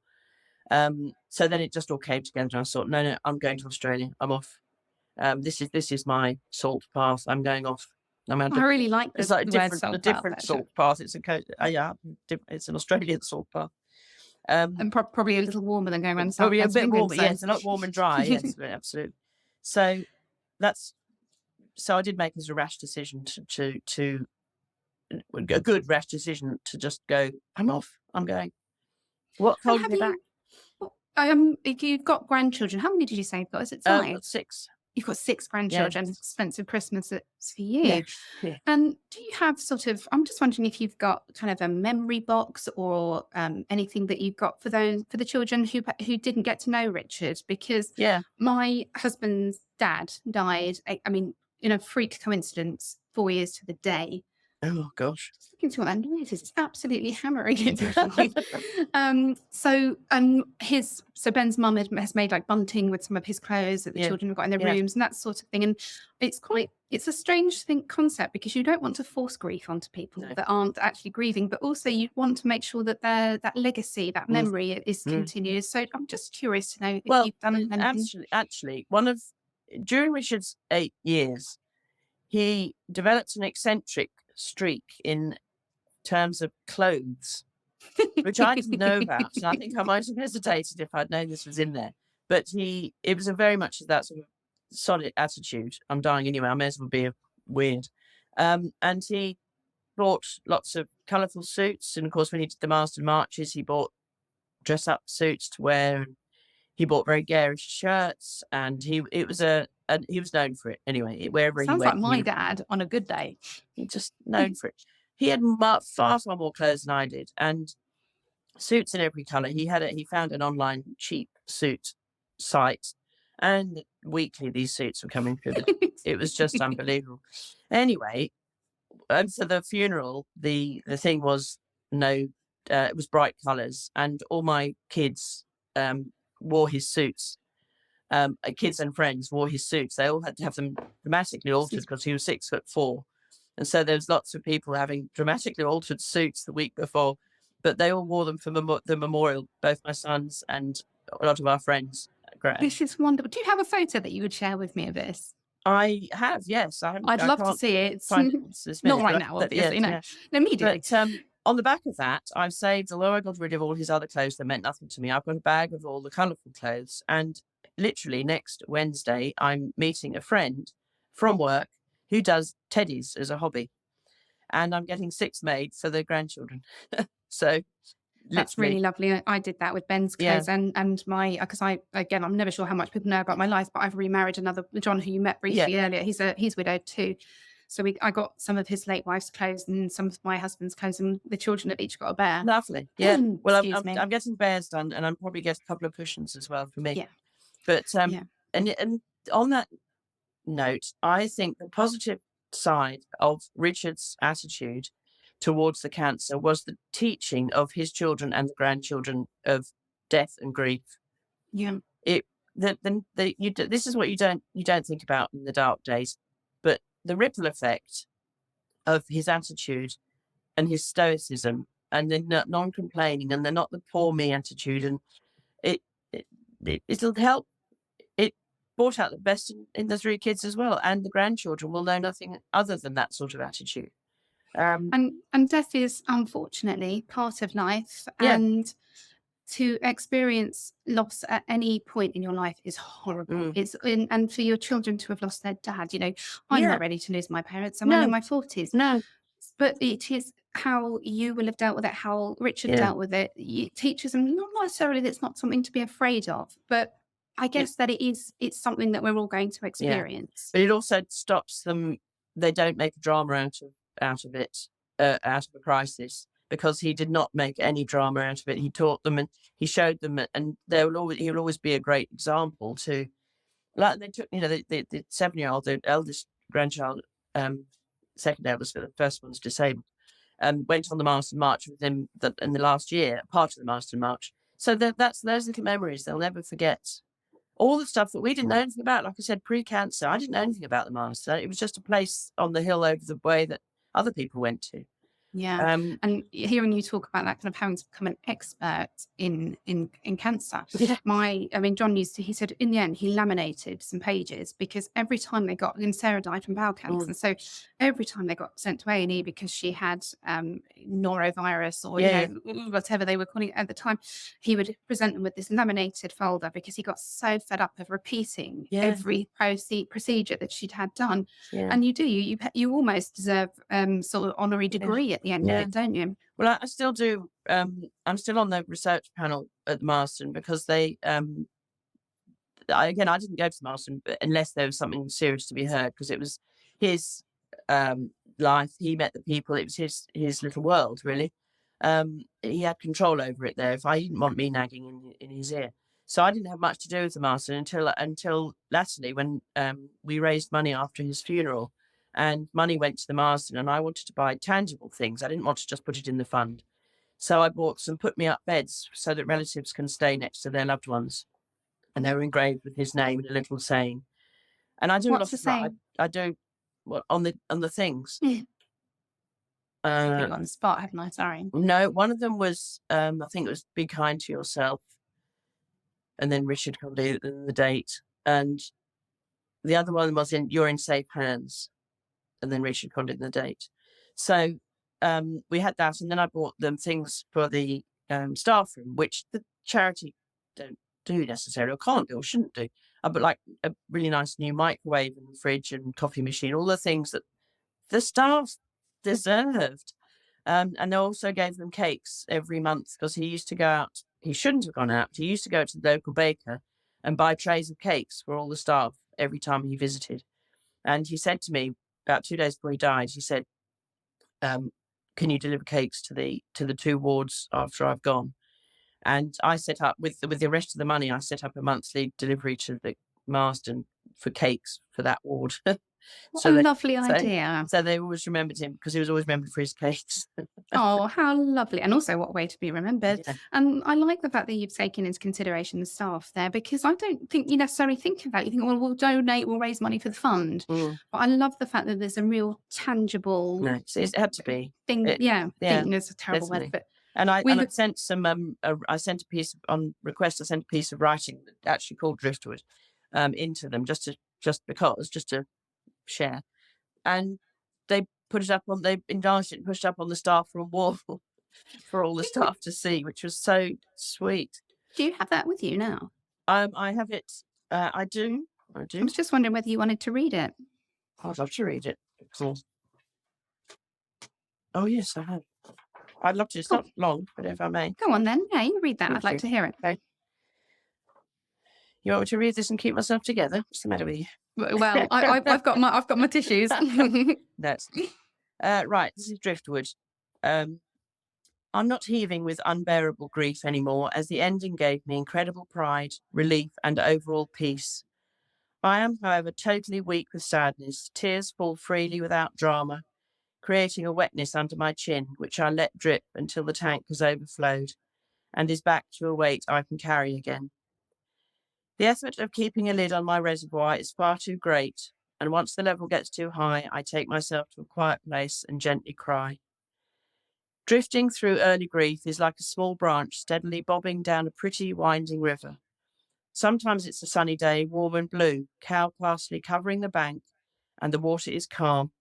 So then it just all came together, and I thought, no, I'm going to Australia. I'm off. This is my salt path. I'm going off. I really like It's like the word a salt bath, different actually, salt path. Yeah, it's an Australian salt path. Um, and probably a little warmer than going around the south Probably a coast of bit England. warmer. So Yes, a lot warm and dry. Yes, absolutely. So that's so I did make this a rash decision to a good rash decision to just go. I'm off. I'm going. What's and holding have me back? you if you've got grandchildren, how many did you say you've got? Is it We've 5? got 6. You've got 6 Yes. grandchildren. Expensive Christmas it's for you. Yes. Yeah. And do you have sort of I'm just wondering if you've got kind of a memory box or, anything that you've got for the children who didn't get to know Richard? Because Yeah. my husband's dad died, I mean, in a freak coincidence, 4 years to the day Oh gosh. Just looking to what that noise is. It's absolutely hammering it. So Ben's mum has made like bunting with some of his clothes that the Yeah. children have got in their Yeah. rooms and that sort of thing. And it's a strange thing concept because you don't want to force grief onto people No. that aren't actually grieving, but also you want to make sure that that legacy, that Mm, memory is mm. continued. So I'm just curious to know if Well, you've done anything. actually, during Richard's 8 years, he developed an eccentric streak in terms of clothes, which I didn't know about, and I think I might have hesitated if I'd known this was in there. But it was a very much of that sort of solid attitude. I'm dying anyway. I may as well be weird. And he bought lots of colourful suits, and of course, when he did the Marsden marches, he bought dress-up suits to wear. And he bought very garish shirts, and he was known for it anyway. Wherever he Sounds like went, my dad on a good day. he just known for it. He had far far more clothes than I did, and suits in every colour. He found an online cheap suit site, and weekly these suits were coming through. It was just unbelievable. Anyway, and for the funeral, the thing was no, it was bright colours, and all my kids wore his suits. Kids and friends wore his suits. They all had to have them dramatically altered because he was 6'4", and so there was lots of people having dramatically altered suits the week before, but they all wore them for the memorial. Both my sons and a lot of our friends. This is wonderful. Do you have a photo that you would share with me of this? I have, yes. I'd I love to can't see it. find it this Not minute, right now, but obviously. yes, No, yeah. no, immediately. But on the back of that, I've saved, although I got rid of all his other clothes that meant nothing to me, I've got a bag of all the colourful clothes. And literally next Wednesday, I'm meeting a friend from work who does teddies as a hobby. And I'm getting 6 made for the grandchildren. So That's really literally, lovely. I did that with Ben's yeah, clothes and my because I'm never sure how much people know about my life, but I've remarried another John who you met yeah, briefly earlier. He's widowed too. So I got some of his late wife's clothes and some of my husband's clothes, and the children have each got a bear. lovely. Yeah. Well, Excuse me. I'm getting bears done, and I'm probably getting a couple of cushions as well for me. Yeah, But yeah. and on that note, I think the positive side of Richard's attitude towards the cancer was the teaching of his children and the grandchildren of death and grief. Yeah. It this is what you don't think about in the dark days, but the ripple effect of his attitude and his stoicism and the non-complaining and the not the poor me attitude, and it, it'll help. It brought out the best in the 3 kids as well, and the grandchildren will know nothing other than that sort of attitude. Um, And death is unfortunately part of life, yeah, and to experience loss at any point in your life is horrible. mm, And for your children to have lost their dad, I'm yeah, not ready to lose my parents. I'm only in no, my 40s. no, But it is how you will have dealt with it, how Richard yeah, dealt with it. It teaches them not necessarily that it's not something to be afraid of, but I it, guess that it's something that we're all going to yeah. experience. But it also stops them. They don't make a drama out of it, out of a crisis, because he did not make any drama out of it. He taught them and he showed them, and he will always be a great example to. Like they took, the 7-year-old, the eldest grandchild, second eldest, but the first one's disabled, went on the Marsden March with him in the last year, part of the Marsden March. So that's those little memories they'll never forget. All the stuff that we didn't know anything about, like I said, pre-cancer, I didn't know anything about the Marsden. It was just a place on the hill over the way that other people went to. Yeah, Um, and hearing you talk about that kind of having to become an expert in cancer, yeah, John he said in the end he laminated some pages because every time they got, and Sarah died from bowel cancer, mm, and so every time they got sent to A&E because she had norovirus or yeah, whatever they were calling it at the time, he would present them with this laminated folder because he got so fed up of repeating yeah, every procedure that she'd had done. yeah, And you do. You almost deserve sort of honorary yeah, degree at the end of yeah. it, don't you? Well, I still do. I'm still on the research panel at the Marsden because I didn't go to the Marsden unless there was something serious to be heard, because it was his life. He met the people. It was his little world, really. He had control over it there. If I didn't want me nagging in his ear, so I didn't have much to do with the Marsden until latterly when we raised money after his funeral. and money went to the Marsden, and I wanted to buy tangible things. I didn't want to just put it in the fund. So I bought some put-me-up beds so that relatives can stay next to their loved ones. And they were engraved with his name and a little saying. And I do a What's lot the of that. saying? I do on the things. Yeah. Put Uh, you on the spot, haven't I? Sorry. no, one of them was I think it was "Be kind to yourself," and then Richard Condie and the date, and the other one was "You're in safe hands," and then Richard Condit and the date. So we had that, and then I bought them things for the staff room, which the charity don't do necessarily, or can't do, or shouldn't do. I bought like a really nice new microwave and fridge and coffee machine, all the things that the staff deserved. And I also gave them cakes every month because he used to go out. He shouldn't have gone out. He used to go to the local baker and buy trays of cakes for all the staff every time he visited. And he said to me about 2 days before he died, he said, "Can you deliver cakes to the two wards after I've gone?" And I set up with the rest of the money. I set up a monthly delivery to the Marsden for cakes for that ward. What a so they lovely so idea. so they always remembered him because he was always remembered for his cakes. Oh, how lovely. And also, what a way to be remembered. Yeah. And I like the fact that you've taken into consideration the staff there, because I don't think you necessarily think of that. You think, well, we'll donate, we'll raise money for the fund. Mm. But I love the fact that there's a real tangible No, it had to be. thing. Yeah, Yeah, thing is a terrible word, definitely. but And I we look. sent some I sent a piece on request. I sent a piece of writing actually called Driftwood into them just to share, and they enlarged it and pushed it up on the staff room wall for all the staff to see, which was so sweet. Do you have that with you now? I have it. I do. I was just wondering whether you wanted to read it. I'd love to read it. Cool. Oh yes, I have. I'd love to. It's Cool. not long, but if I may. Go on then. Yeah, you read that. Thank I'd like you. to hear it. Okay. You want me to read this and keep myself together? What's the matter with you? Well, I've got my tissues. That's right. This is Driftwood. I'm not heaving with unbearable grief anymore, as the ending gave me incredible pride, relief, and overall peace. I am, however, totally weak with sadness. Tears fall freely without drama, creating a wetness under my chin, which I let drip until the tank has overflowed and is back to a weight I can carry again. The effort of keeping a lid on my reservoir is far too great, and once the level gets too high, I take myself to a quiet place and gently cry. Drifting through early grief is like a small branch steadily bobbing down a pretty winding river. Sometimes it's a sunny day, warm and blue, cow parsley covering the bank, and the water is calm,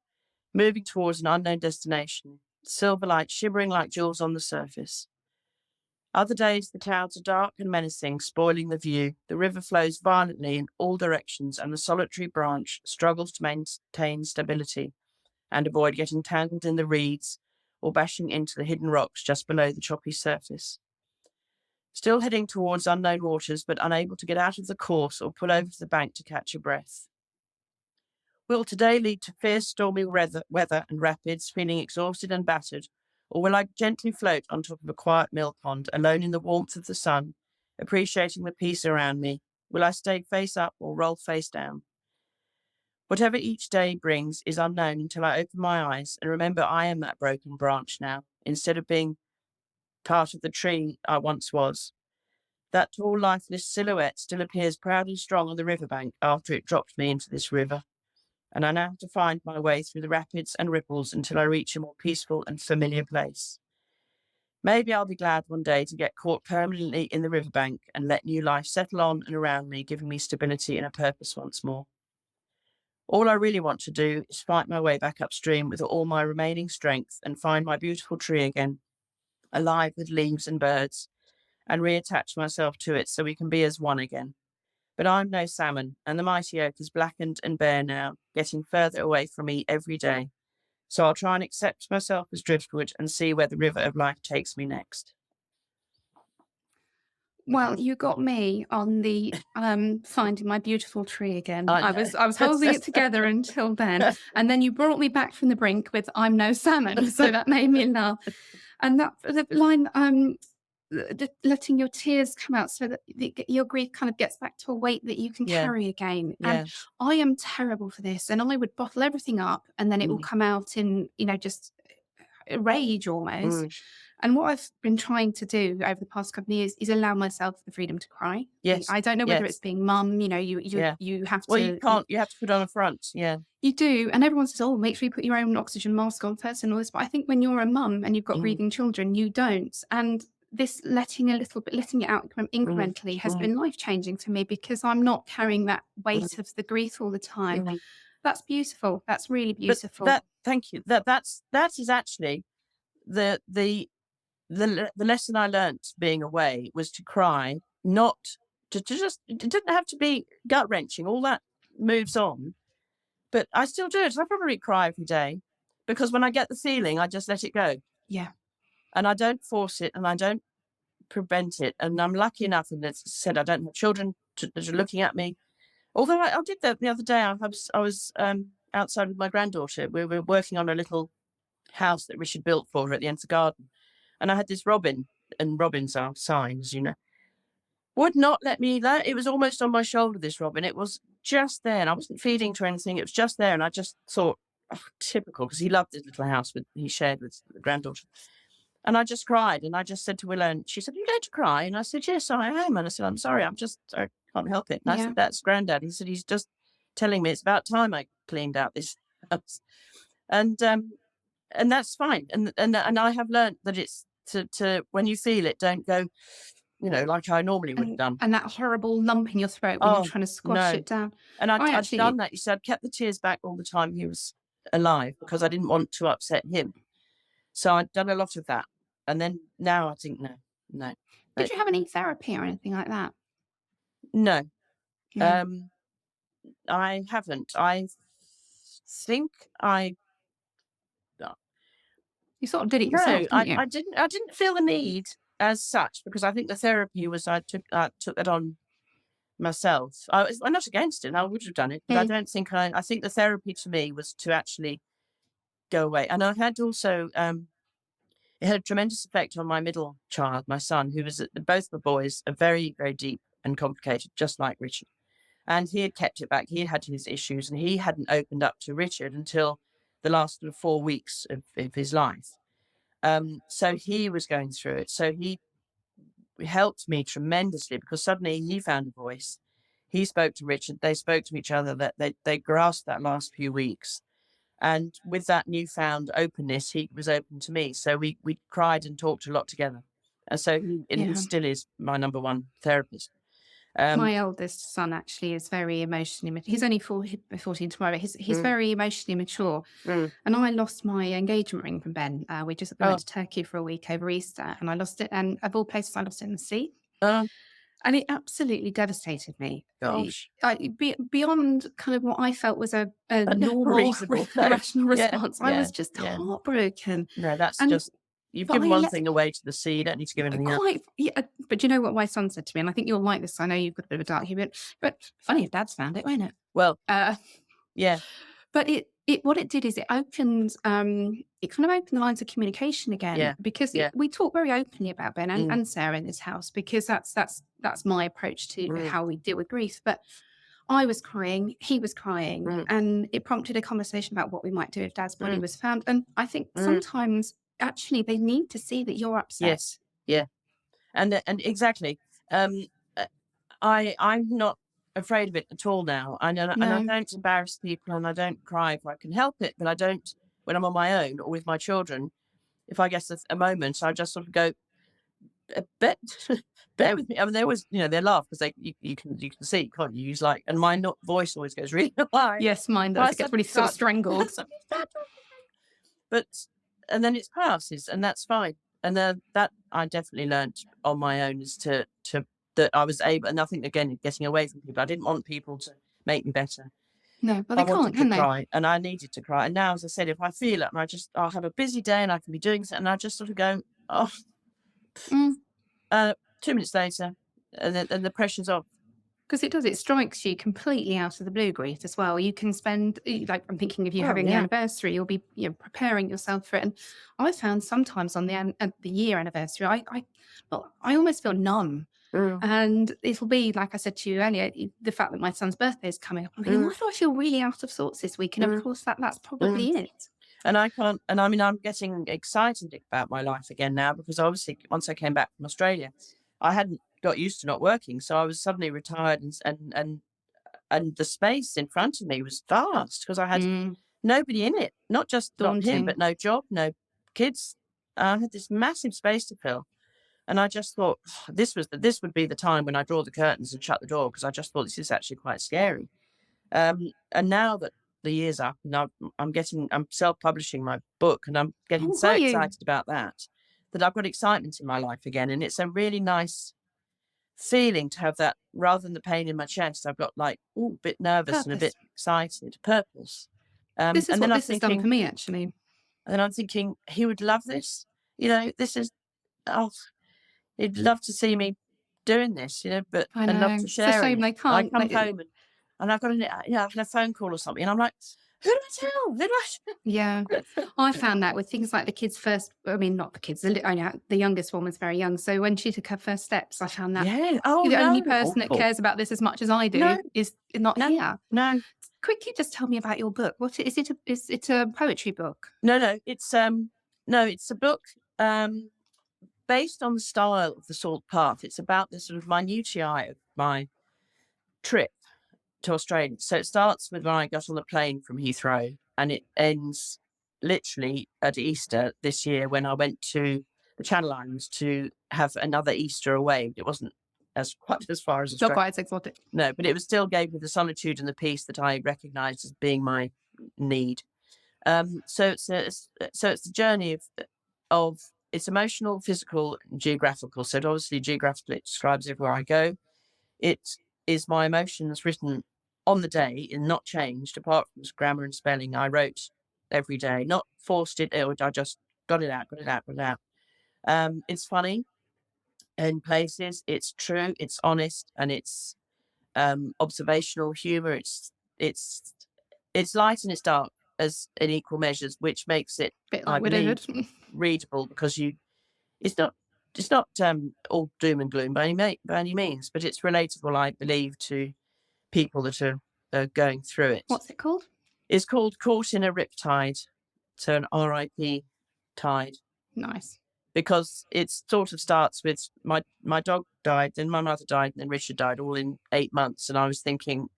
moving towards an unknown destination, silver light shimmering like jewels on the surface. Other days, the clouds are dark and menacing, spoiling the view. The river flows violently in all directions, and the solitary branch struggles to maintain stability and avoid getting tangled in the reeds or bashing into the hidden rocks just below the choppy surface. Still heading towards unknown waters, but unable to get out of the course or pull over to the bank to catch a breath. Will today lead to fierce stormy weather and rapids, feeling exhausted and battered, or will I gently float on top of a quiet mill pond, alone in the warmth of the sun, appreciating the peace around me? Will I stay face up or roll face down? Whatever each day brings is unknown until I open my eyes and remember I am that broken branch now, instead of being part of the tree I once was. That tall, lifeless silhouette still appears proud and strong on the riverbank after it dropped me into this river, and I now have to find my way through the rapids and ripples until I reach a more peaceful and familiar place. Maybe I'll be glad one day to get caught permanently in the riverbank and let new life settle on and around me, giving me stability and a purpose once more. All I really want to do is fight my way back upstream with all my remaining strength and find my beautiful tree again, alive with leaves and birds, and reattach myself to it so we can be as one again. But I'm no salmon, and the mighty oak is blackened and bare now, getting further away from me every day. So I'll try and accept myself as driftwood and see where the river of life takes me next. Well, you got me on the finding my beautiful tree again. I I was holding it together until then, and then you brought me back from the brink with "I'm no salmon," so that made me laugh. And that the line just letting your tears come out so that your grief kind of gets back to a weight that you can Yeah. carry again. And Yeah. I am terrible for this. And I would bottle everything up and then it will Mm. come out in, just rage almost. Mm. And what I've been trying to do over the past couple of years is allow myself the freedom to cry. Yes. I don't know whether it's Yes. being mum, you Yeah. you have Well, you to can't. You have to put on a front. Yeah. you do, and everyone says, "Oh, make sure you put your own oxygen mask on first and all this." But I think when you're a mum and you've got Mm. breathing children, you don't. And this letting it out Mm. incrementally has Mm. been life changing to me because I'm not carrying that weight Mm. of the grief all the time. Mm. That's beautiful. That's really But beautiful. thank you. That is actually the the lesson I learnt being away was to cry, not to just. It didn't have to be gut wrenching. All that moves on, but I still do it. I probably cry every day because when I get the feeling, I just let it go, Yeah, and I don't force it, and I don't prevent it. And I'm lucky enough, and as I said, I don't have children that are looking at me. Although I did that the other day. I was outside with my granddaughter. We were working on a little house that Richard built for her at the end of the garden, and I had this robin, and robins are signs, would not let me. It was almost on my shoulder. This robin. It was just there, and I wasn't feeding to anything. It was just there, and I just thought, oh, typical, because he loved this little house he shared with the granddaughter. And I just cried, and I just said to Willow, and she said, "Are you going to cry?" And I said, "Yes, I am." And I said, I can't help it." And I yeah. said, "That's Granddad." He said, "He's just telling me it's about time I cleaned out this house." And that's fine. And I have learnt that it's to when you feel it, don't go, like I normally would have And done. and that horrible lump in your throat when you're Oh trying to squash no. it down. And I I'd done actually that. You said I'd kept the tears back all the time he was alive because I didn't want to upset him. So I'd done a lot of that. And then now I think no, no. did Uh, you have any therapy or anything like that? no. No. Um I haven't. I think I You sort of did it no, yourself, didn't you? I didn't feel the need as such because I think the therapy was I took that on myself. I'm not against it. I would have done it, but I Mm, don't think I think the therapy to me was to actually go away. And I had also it had a tremendous effect on my middle child, my son, who was both the boys are very, very deep and complicated, just like Richard. And he had kept it back. He had his issues, and he hadn't opened up to Richard until the last sort of 4 weeks of his life. So he was going through it. So he helped me tremendously because suddenly he found a voice. He spoke to Richard. They spoke to each other. That they grasped that last few weeks, and with that newfound openness, he was open to me. So we cried and talked a lot together. And so he yeah. still is my number one therapist. Um, My eldest son actually is very emotionally he's only 14 tomorrow. He's mm, very emotionally mature. mm, And I lost my engagement ring from Ben. We went oh, to Turkey for a week over Easter and I lost it. And of all places, I lost it in the sea. oh, And it absolutely devastated me. gosh, Beyond kind of what I felt was a normal, reasonable. No, rational yeah, response. I yeah, was just yeah. heartbroken. No, that's And just you've but given I one let thing away to the sea. You don't need to give anything else. quite yeah, but you know what my son said to me, and I think you'll like this. I know you've got a bit of a dark humor, but funny if Dad's found it, won't it? Well, Uh, yeah, but it what it did is it kind of opened the lines of communication again yeah, because yeah. we talk very openly about Ben Mm, and Sarah in this house because that's my approach to mm, how we deal with grief. But I was crying, he was crying, mm, and it prompted a conversation about what we might do if Dad's body mm, was found. And I think mm. sometimes actually they need to see that you're upset. Yes, yeah, and exactly. Um, uh, I'm not afraid of it at all now. And I No. don't embarrass people, and I don't cry if I can help it. But I don't when I'm on my own or with my children. If I guess a moment, I just sort of go, bear, bear with me. I mean, they always, they laugh because you can see, can't you? Use like, and my voice always goes really high. Yes, mine So I does. It gets suddenly really sort of start, strangled. but and then it passes, and that's fine. And then that I definitely learnt on my own is to that I was able, and I think again getting away from people. I didn't want people to make me better. No, well, I they can't, wanted to can they? cry, and I needed to cry. And now, as I said, if I feel it, and I'll have a busy day, and I can be doing something, and I just sort of go, oh, Mm. 2 minutes later, and the pressure's off. Because it does, it strikes you completely out of the blue, grief as well. You can spend, like, I'm thinking of you Well, having the yeah. anniversary, you'll be, preparing yourself for it. And I found sometimes on the year anniversary, well, I almost feel numb. Mm, And it'll be, like I said to you earlier, the fact that my son's birthday is coming up. I'm thinking, mm, why do I feel really out of sorts this week? And of mm, course, that's mm. probably it. And I can't, and I mean, I'm getting excited about my life again now because obviously once I came back from Australia, I hadn't got used to not working. So I was suddenly retired and the space in front of me was vast because I had Mm, nobody in it, not him, daunting. but no job, no kids. I had this massive space to fill. And I just thought this would be the time when I draw the curtains and shut the door because I just thought this is actually quite scary. And now that the year's up, and I'm self-publishing my book, and I'm getting Oh, so are you? excited about that, that I've got excitement in my life again, and it's a really nice feeling to have that rather than the pain in my chest. I've got like, a bit nervous and a bit Purpose. excited, purpose. This is And what then I'm this has done for thinking, me, actually. he would love this. This is, oh, he'd love to see me doing this, but I and love know. to It's a share shame it. they I can't. come Like, home and I've got I've had a phone call or something, and I'm like, who do I tell? Who yeah. do I? I found that with things like the kids' first, I mean, not the kids, the youngest one was very young. So when she took her first steps, I found that Yeah. Oh the only no, person that awful. cares about this as much as I No, do is not no, here. no, Quickly, just tell me about your book. Is it a poetry book? no. It's a book based on the style of the Salt Path. It's about the sort of minutiae of my trip to Australia. So it starts with when I got on the plane from Heathrow, and it ends literally at Easter this year when I went to the Channel Islands to have another Easter away. It wasn't as quite as far as Not Australia. quite as exotic. No, but it was still gave me the solitude and the peace that I recognised as being my need. So it's the journey of it's emotional, physical, and geographical. So it obviously geographically it describes everywhere I go. It is my emotions written on the day and not changed, apart from grammar and spelling. I wrote every day, not forced it, or I just got it out, got it out, got it out. It's funny in places, it's true, it's honest, and it's observational humor. It's it's light and it's dark as in equal measures, which makes it, Bit I like believe, widowhood. readable because it's not all doom and gloom by any means, but it's relatable, I believe, to people that are going through it. What's it called? It's called Caught in a Riptide, so an RIP tide, Nice. because it sort of starts with my dog died, then my mother died, and then Richard died, all in 8 months, and I was thinking,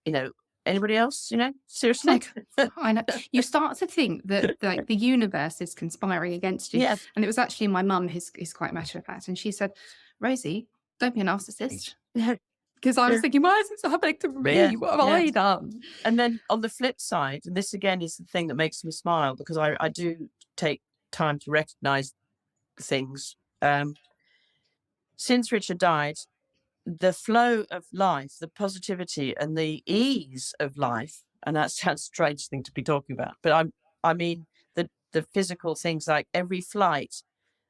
anybody else? Seriously? Like, I know. You start to think that like the universe is conspiring against you. Yeah, And it was actually my mum who's quite matter of fact. And she said, Rosie, don't be a narcissist. yeah, Because I was yeah, thinking, why is this happening to yeah, me? What have yeah. I done? And then on the flip side, and this again is the thing that makes me smile because I do take time to recognize things. Since Richard died, the flow of life, the positivity and the ease of life, and that sounds a strange thing to be talking about, but I mean the physical things, like every flight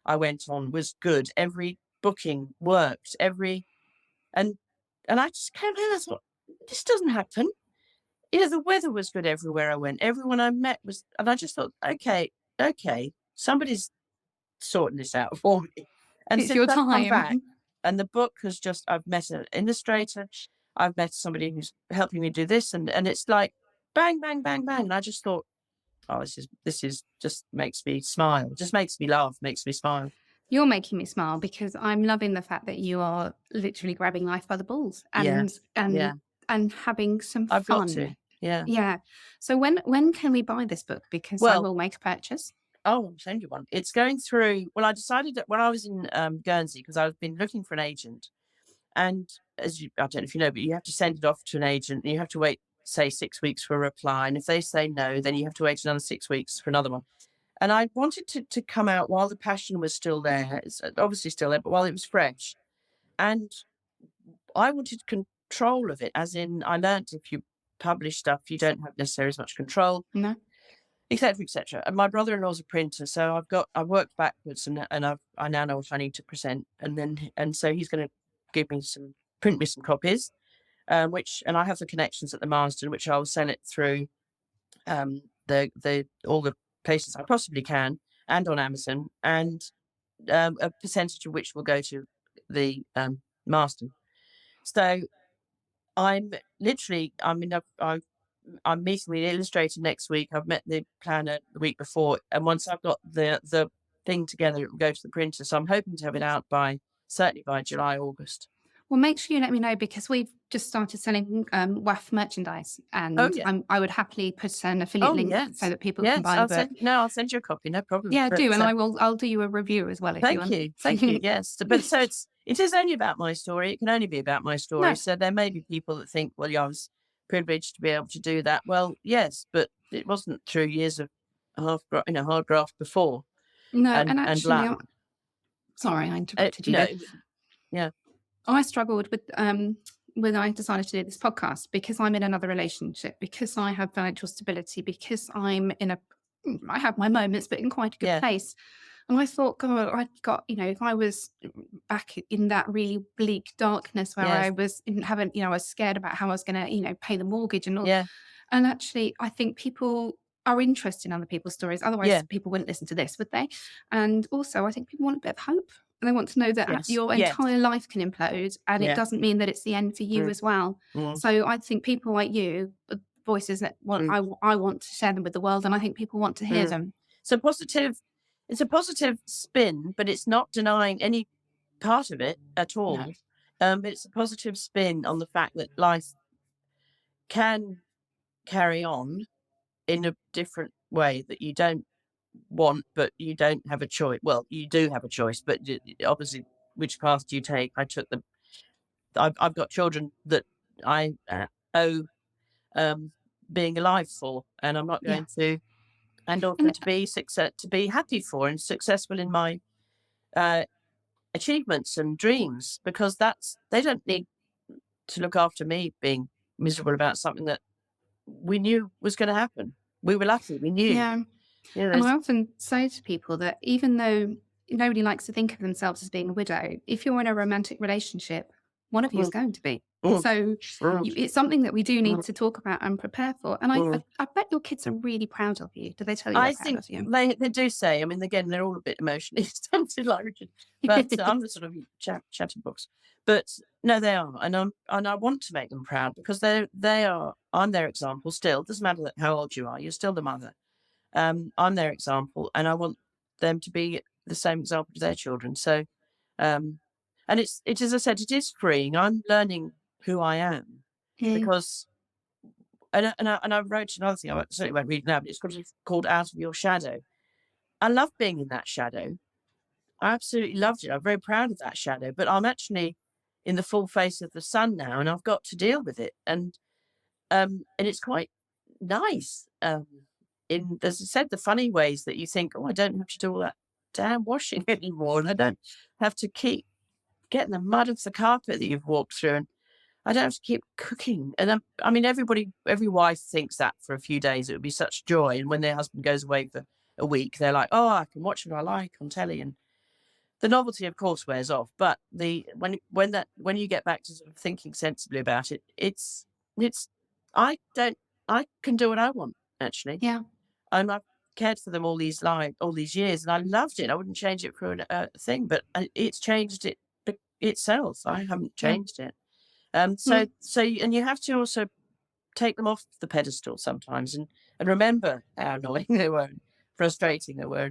I went on was good, every booking worked, and and I just came in and I thought, this doesn't happen. The weather was good everywhere I went. Everyone I met was, and I just thought, okay, somebody's sorting this out for me. And It's since your I've come back, time. and the book has just, I've met an illustrator, I've met somebody who's helping me do this, and it's like bang, bang, bang, bang. And I just thought, oh, this is just makes me smile, just makes me laugh, makes me smile. You're making me smile because I'm loving the fact that you are literally grabbing life by the balls Yeah, and yeah, having some I've got to. fun. Yeah. Yeah. So when can we buy this book? Because I Well, will make a purchase. oh, I'll send you one. It's going through. Well, I decided that when I was in Guernsey, because I've been looking for an agent, and I don't know if you know, but you have to send it off to an agent, and you have to wait, say, 6 weeks for a reply, and if they say no, then you have to wait another 6 weeks for another one. And I wanted to come out while the passion was still there. It's obviously still there, but while it was fresh, and I wanted control of it. As in, I learned if you publish stuff, you don't have necessarily as much control, No? etc., etc. And my brother-in-law's a printer, so I worked backwards, and I now know what I need to present, and so he's going to print me some copies, and I have the connections at the Marsden, which I will sell it through the all the places I possibly can, and on Amazon, and a percentage of which will go to the Marsden. So I mean, I'm meeting with the illustrator next week. I've met the planner the week before, and once I've got the thing together, it will go to the printer. So I'm hoping to have it out certainly by July, August. Well, make sure you let me know because we've just started selling WAF merchandise, Oh and yeah. I would happily put an affiliate Oh link so yes. that people can Yes. buy the book. I'll send you a copy, no problem. Yeah, But do, and I'll do you a review as well if you thank want. you. Thank you. Yes. But so it is only about my story. It can only be about my story. No, So there may be people that think, well, yeah, I was privileged to be able to do that. Well, yes, but it wasn't through years of hard graft before no, and and actually, luck. sorry, I interrupted you No, there. yeah, I struggled with when I decided to do this podcast because I'm in another relationship, because I have financial stability, because I have my moments, but in quite a good yeah, place. And I thought, God, I've got, if I was back in that really bleak darkness where I yes, was in having, I was scared about how I was going to, pay the mortgage and all. yeah, And actually, I think people are interested in other people's stories. yeah, Otherwise, people wouldn't listen to this, would they? And also, I think people want a bit of hope. And they want to know that yes, your yes, entire life can implode and it yeah, doesn't mean that it's the end for you mm, as well. mm, So I think people like you, voices that mm, I want to share them with the world, and I think people want to hear mm. them. So positive, it's a positive spin, but it's not denying any part of it at No. all. It's a positive spin on the fact that life can carry on in a different way that you don't want, but you don't have a choice. Well, you do have a choice, but obviously, which path do you take? I've got children that I owe um, being alive for, and I'm not Yeah. going to, and also And to be happy for and successful in my uh, achievements and dreams, because they don't need to look after me being miserable about something that we knew was going to happen. We were lucky. We knew. yeah. You know, And I there's often say to people that even though nobody likes to think of themselves as being a widow, if you're in a romantic relationship, one of you is mm, going to be. mm, So mm, it's something that we do need mm, to talk about and prepare for. And mm. I bet your kids are really proud of you. Do they tell you they're I proud think of you? they do say. I mean, again, they're all a bit emotionally stunted, like Richard, but I'm the sort of chatterbox. But no, they are, and I want to make them proud because they are. I'm their example still. Doesn't matter how old you are, you're still the mother. I'm their example, and I want them to be the same example to their children. So, um, and it as I said, it is freeing. I'm learning who I am Mm. because and I wrote another thing. I certainly won't read it now, but it's called "Out of Your Shadow." I love being in that shadow. I absolutely loved it. I'm very proud of that shadow, but I'm actually in the full face of the sun now, and I've got to deal with it. And it's quite nice. In as I said, the funny ways that you think, oh, I don't have to do all that damn washing anymore, and I don't have to keep getting the mud off the carpet that you've walked through, and I don't have to keep cooking. And I mean, every wife thinks that for a few days it would be such joy, and when their husband goes away for a week, they're like, oh, I can watch what I like on telly, and the novelty, of course, wears off. But the when you get back to sort of thinking sensibly about it, it's I don't I can do what I want actually, Yeah. and I've cared for them all these years, and I loved it. I wouldn't change it for a thing, but it's changed itself. I haven't Yeah. changed it. Mm. And you have to also take them off the pedestal sometimes and remember how annoying they were, and frustrating they were,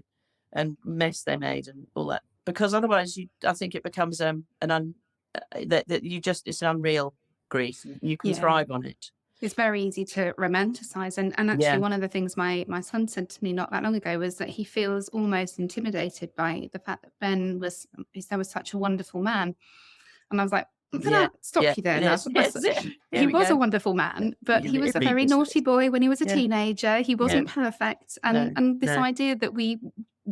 and mess they made and all that. Because otherwise, I think it becomes that you just it's an unreal grief. You can Yeah. thrive on it. It's very easy to romanticize. And actually, Yeah, one of the things my son said to me not that long ago was that he feels almost intimidated by the fact that there was such a wonderful man. And I was like, I'm yeah, gonna stop yeah. you there It now. is. Yes. Yeah. Here He we was a go. wonderful man, but he was It a very really is. naughty boy when he was a Yeah, teenager. He yeah. wasn't perfect. No, And this no. idea that we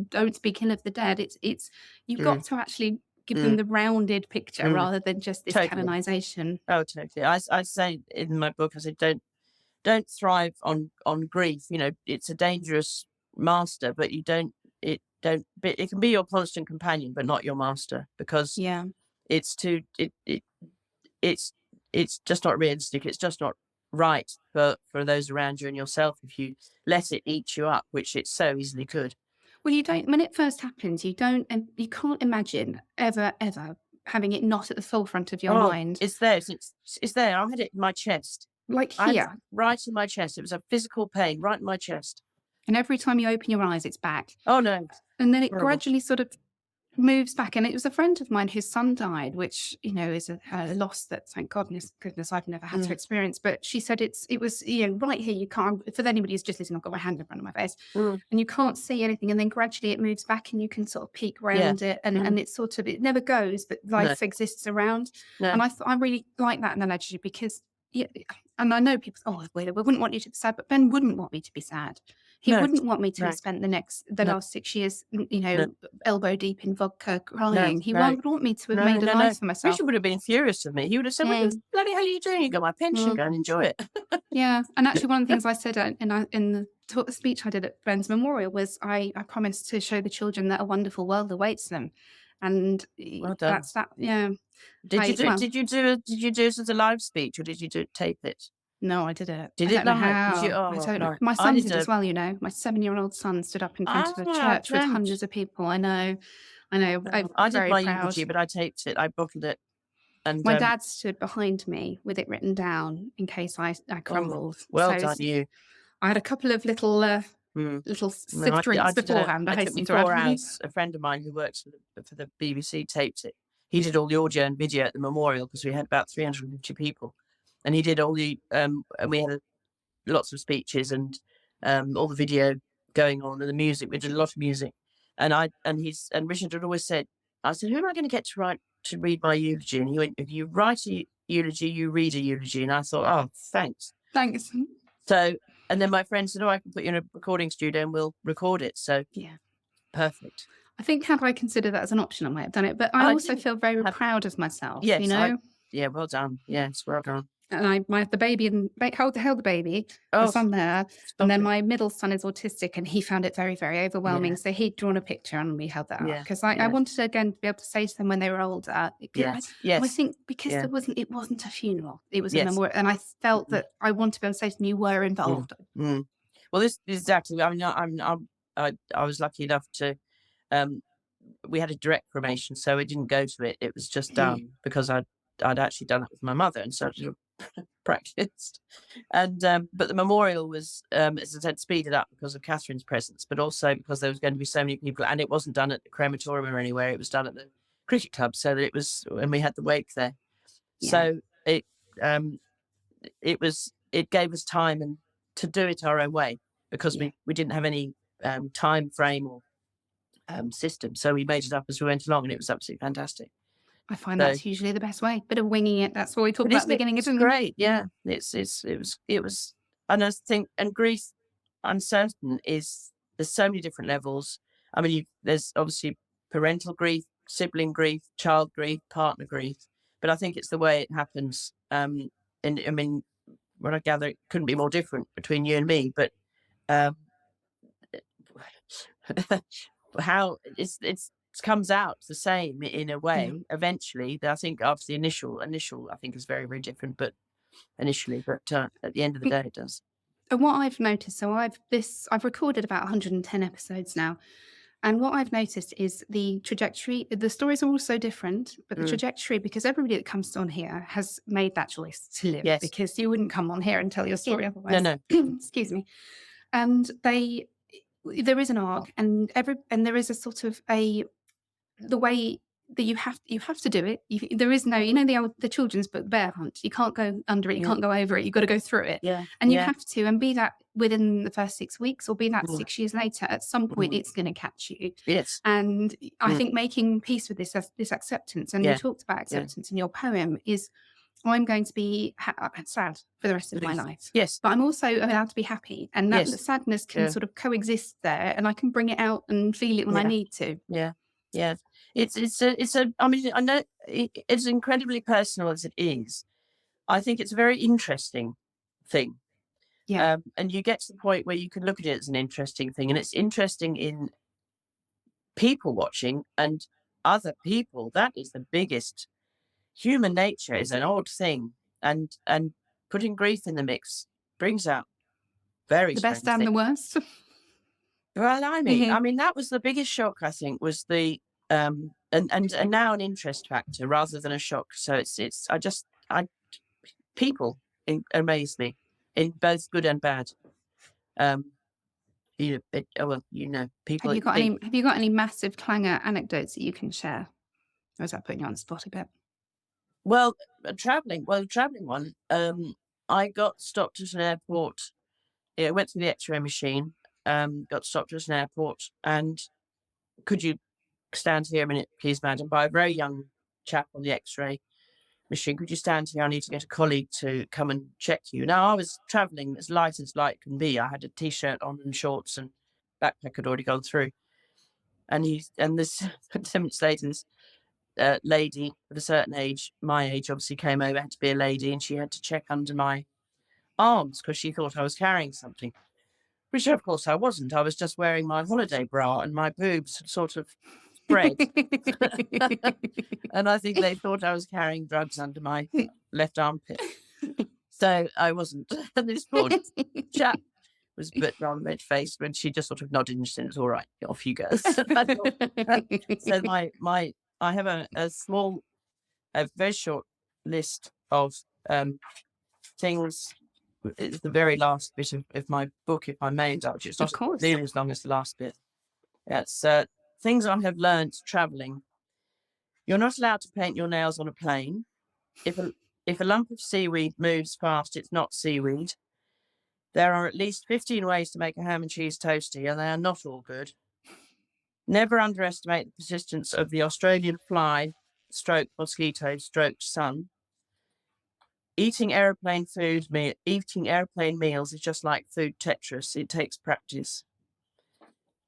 don't speak ill of the dead, it's you've Mm, got to actually give them mm, the rounded picture mm. rather than just this Totally. canonization. Oh, totally. I say in my book, I said, don't thrive on grief. You know, it's a dangerous master, but you don't it don't but it can be your constant companion, but not your master, because Yeah. it's too it's it's just not realistic. It's just not right for those around you and yourself if you let it eat you up, which it so easily could. Well, you don't when it first happens, you don't and you can't imagine ever, ever having it not at the forefront of your Oh, mind. it's there. It's there. I had it in my chest. Like I had it here, right in my chest. It was a physical pain right in my chest. and every time you open your eyes, it's back. Oh no, And then it horrible. gradually sort of moves back. And it was a friend of mine whose son died, which, is a loss that, thank goodness, I've never had to Mm, experience. But she said it was, right here, you can't, for anybody who's just listening, I've got my hand in front of my face mm, and you can't see anything. And then gradually it moves back and you can sort of peek yeah. around it. And, Mm, and it's sort of, it never goes, but no, life exists around. no, And I really like that analogy because, yeah, and I know people, oh, we wouldn't want you to be sad, but Ben wouldn't want me to be sad. He no, wouldn't want me to no, have spent the no, last 6 years, no, elbow deep in vodka no, crying. He no. would want me to have No, made a no, no. life for myself. Richard would have been furious with me. He would have said, "What the Mm, bloody hell are you doing? You got my pension. mm, Go and enjoy it." yeah. And actually, one of the things I said in the speech I did at Ben's memorial was I promised to show the children that a wonderful world awaits them. And Well done. that's that. Yeah. Did you do? Well, Did you do it as a live speech or did you tape it? no, I did it. Did I it don't know live? Did you? how. I Oh don't know. no, My I son did did as a. well, My 7-year-old son stood up in front of a Ah, church with dreamt. hundreds of people. I know. I know. I'm I did very my proud. eulogy, but I taped it. I bottled it, and My dad stood behind me with it written down in case I oh, crumbled. well done you. I had a couple of Mm. little No, stiff drinks I did a. beforehand, I It took hasten me to add. 4 hours. A friend of mine who works for the BBC taped it. He did all the audio and video at the memorial because we had about 350 people, and he did all the and we had lots of speeches and all the video going on and the music. We did a lot of music, and Richard had always said, I said, who am I going to get to read my eulogy? And he went, if you write a eulogy, you read a eulogy. And I thought, oh, thanks. Thanks. So, and then my friend said, oh, I can put you in a recording studio and we'll record it. So Yeah. perfect. I think had I considered that as an option, I might have done it. But I I also didn't feel very have, proud of myself, yes, yeah, well done. Yes, well done. And I have the baby and held the baby, my Oh, son there, and stop then it. my middle son is autistic and he found it very, very overwhelming. Yeah, So he'd drawn a picture and we held that up yeah, because I yeah, wanted to again be able to say to them when they were older. yes, I yes, think because yeah, it wasn't a funeral, it was a yes. memorial, and I felt Mm, that I wanted to be able to say to them, you were mm, involved. mm. Well, this is exactly. I mean, I was lucky enough to. Um, we had a direct cremation, so we didn't go to it. It was just Mm, done because I'd actually done it with my mother, and so I sort of practiced. And but the memorial was, as I said, speeded up because of Catherine's presence, but also because there was going to be so many people, and it wasn't done at the crematorium or anywhere. It was done at the cricket club, so that it was, and we had the wake there. yeah, So um, it gave us time and to do it our own way because yeah. we didn't have any time frame or system. So we made it up as we went along, and it was absolutely fantastic. I find So, that's usually the best way. Bit of winging it. That's what we talked but about at isn't the it? beginning, It's isn't it? great. Yeah, it was, and I think, and grief, uncertain is there's so many different levels. I mean, there's obviously parental grief, sibling grief, child grief, partner grief, but I think it's the way it happens. And I mean, what I gather, it couldn't be more different between you and me, but um, how it comes out the same in a Yeah. way eventually. I think after the initial I think is very, very different, but initially, but at the end of the day, it does. And what I've noticed, so I've recorded about 110 episodes now, and what I've noticed is the trajectory. The stories are all so different, but the Mm, trajectory, because everybody that comes on here has made that choice to live, yes. because you wouldn't come on here and tell your story No, otherwise. no. Excuse me. And there is an arc, and there is a sort of the way that you have to do it. There is no, the children's book Bear Hunt. You can't go under it. You Mm, can't go over it. You've got to go through it, yeah, and you yeah. have to, and be that within the first 6 weeks, or be that Mm, 6 years later. At some point, mm, it's going to catch you. yes. And I Mm, think making peace with this acceptance, and you yeah, talked about yeah. acceptance in your poem, is I'm going to be sad for the rest of my Yes, life. yes, But I'm also allowed to be happy, and that the yes. sadness can Yeah, sort of coexist there, and I can bring it out and feel it when I yeah, need to. yeah, yeah. It's a. I mean, I know it's incredibly personal as it is. I think it's a very interesting thing. Yeah, And you get to the point where you can look at it as an interesting thing, and it's interesting in people watching and other people. That is the biggest. Human nature is an odd thing. and putting grief in the mix brings out very The best strange and things. the worst. Well, I mean, Mhm. that was the biggest shock, I think, was the and now an interest factor rather than a shock. So it's I people amaze me in both good and bad. Um, well, people Have you that you got think, any massive clanger anecdotes that you can share? Or is that putting you on the spot a bit? well, the traveling one. I got stopped at an airport. Yeah, I went through the X-ray machine. Got stopped at an airport, and could you stand here a minute, please, madam? By a very young chap on the X-ray machine. Could you stand here? I need to get a colleague to come and check you. Now, I was traveling as light can be. I had a t-shirt on and shorts, and backpack had already gone through. And this 10 minutes later, this lady of a certain age, my age, obviously came over, had to be a lady, and she had to check under my arms because she thought I was carrying something, which of course I wasn't. I was just wearing my holiday bra and my boobs had sort of spread. And I think they thought I was carrying drugs under my left armpit. So I wasn't. And this poor chap was a bit rather red-faced when she just sort of nodded and said, "It's all right, off you go." So I have a very short list of things. It's the very last bit of my book, if I may indulge. It's Of not course. nearly as long as the last bit. It's things I have learned traveling. You're not allowed to paint your nails on a plane. If a lump of seaweed moves fast, it's not seaweed. There are at least 15 ways to make a ham and cheese toasty, and they are not all good. Never underestimate the persistence of the Australian fly, stroke mosquito, stroke sun. Eating airplane meals is just like food Tetris. It takes practice.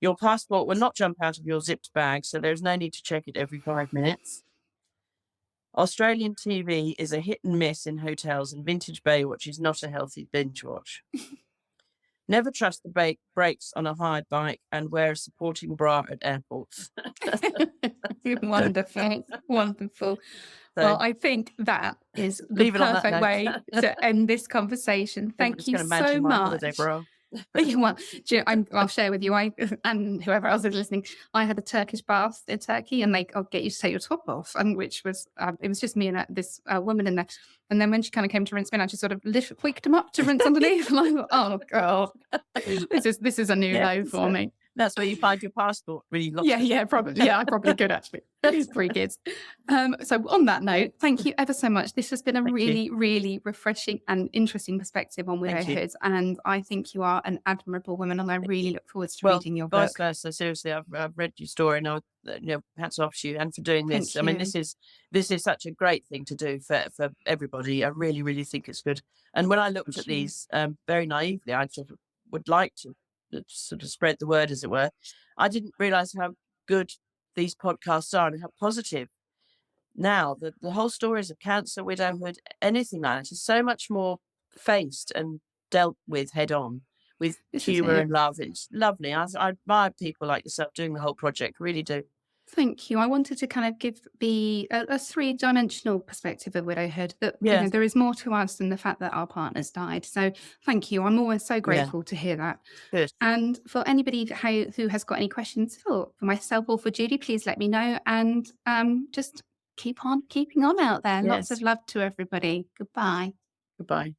Your passport will not jump out of your zipped bag, so there's no need to check it every 5 minutes. Australian TV is a hit and miss in hotels, and vintage Baywatch is not a healthy binge watch. Never trust the brakes on a hired bike, and wear a supporting bra at airports. Wonderful. Wonderful. Well, So I think that is the leave it on that perfect note. way to end this conversation. Thank Everybody's you going to so imagine my holiday much. bra. Yeah, well, I'll share with you. I and whoever else is listening. I had a Turkish bath in Turkey, and I'll get you to take your top off, and which was it was just me and this woman in there. And then when she kind of came to rinse me, I just sort of tweaked them up to rinse underneath. And I thought, oh god, this is a new Yeah, low for so me. that's where you find your passport when you lost Yeah, it. yeah, probably. Yeah, I probably could actually. 3 kids. So on that note, thank you ever so much. This has been a Thank you. really, really refreshing and interesting perspective on Thank you. widowhood. And I think you are an admirable woman, and I really look forward to Well, reading your vice book. versa. Seriously, I've read your story, and hats off to you and for doing this. Thank I mean, you. this is such a great thing to do for everybody. I really, really think it's good. And when I looked at Thank you. these very naively, I sort of would like to sort of spread the word, as it were. I didn't realize how good these podcasts are and how positive. Now, the whole stories of cancer, widowhood, anything like that is so much more faced and dealt with head on with This is humour it. and love. It's lovely. I admire people like yourself doing the whole project, really do. Thank you. I wanted to kind of give a three-dimensional perspective of widowhood, that, Yeah, there is more to us than the fact that our partners died. So thank you. I'm always so yeah, grateful to hear that. good. And for anybody who has got any questions for myself or for Judy, please let me know. And just keep on keeping on out there. Lots of Yes, love to everybody. Goodbye. goodbye.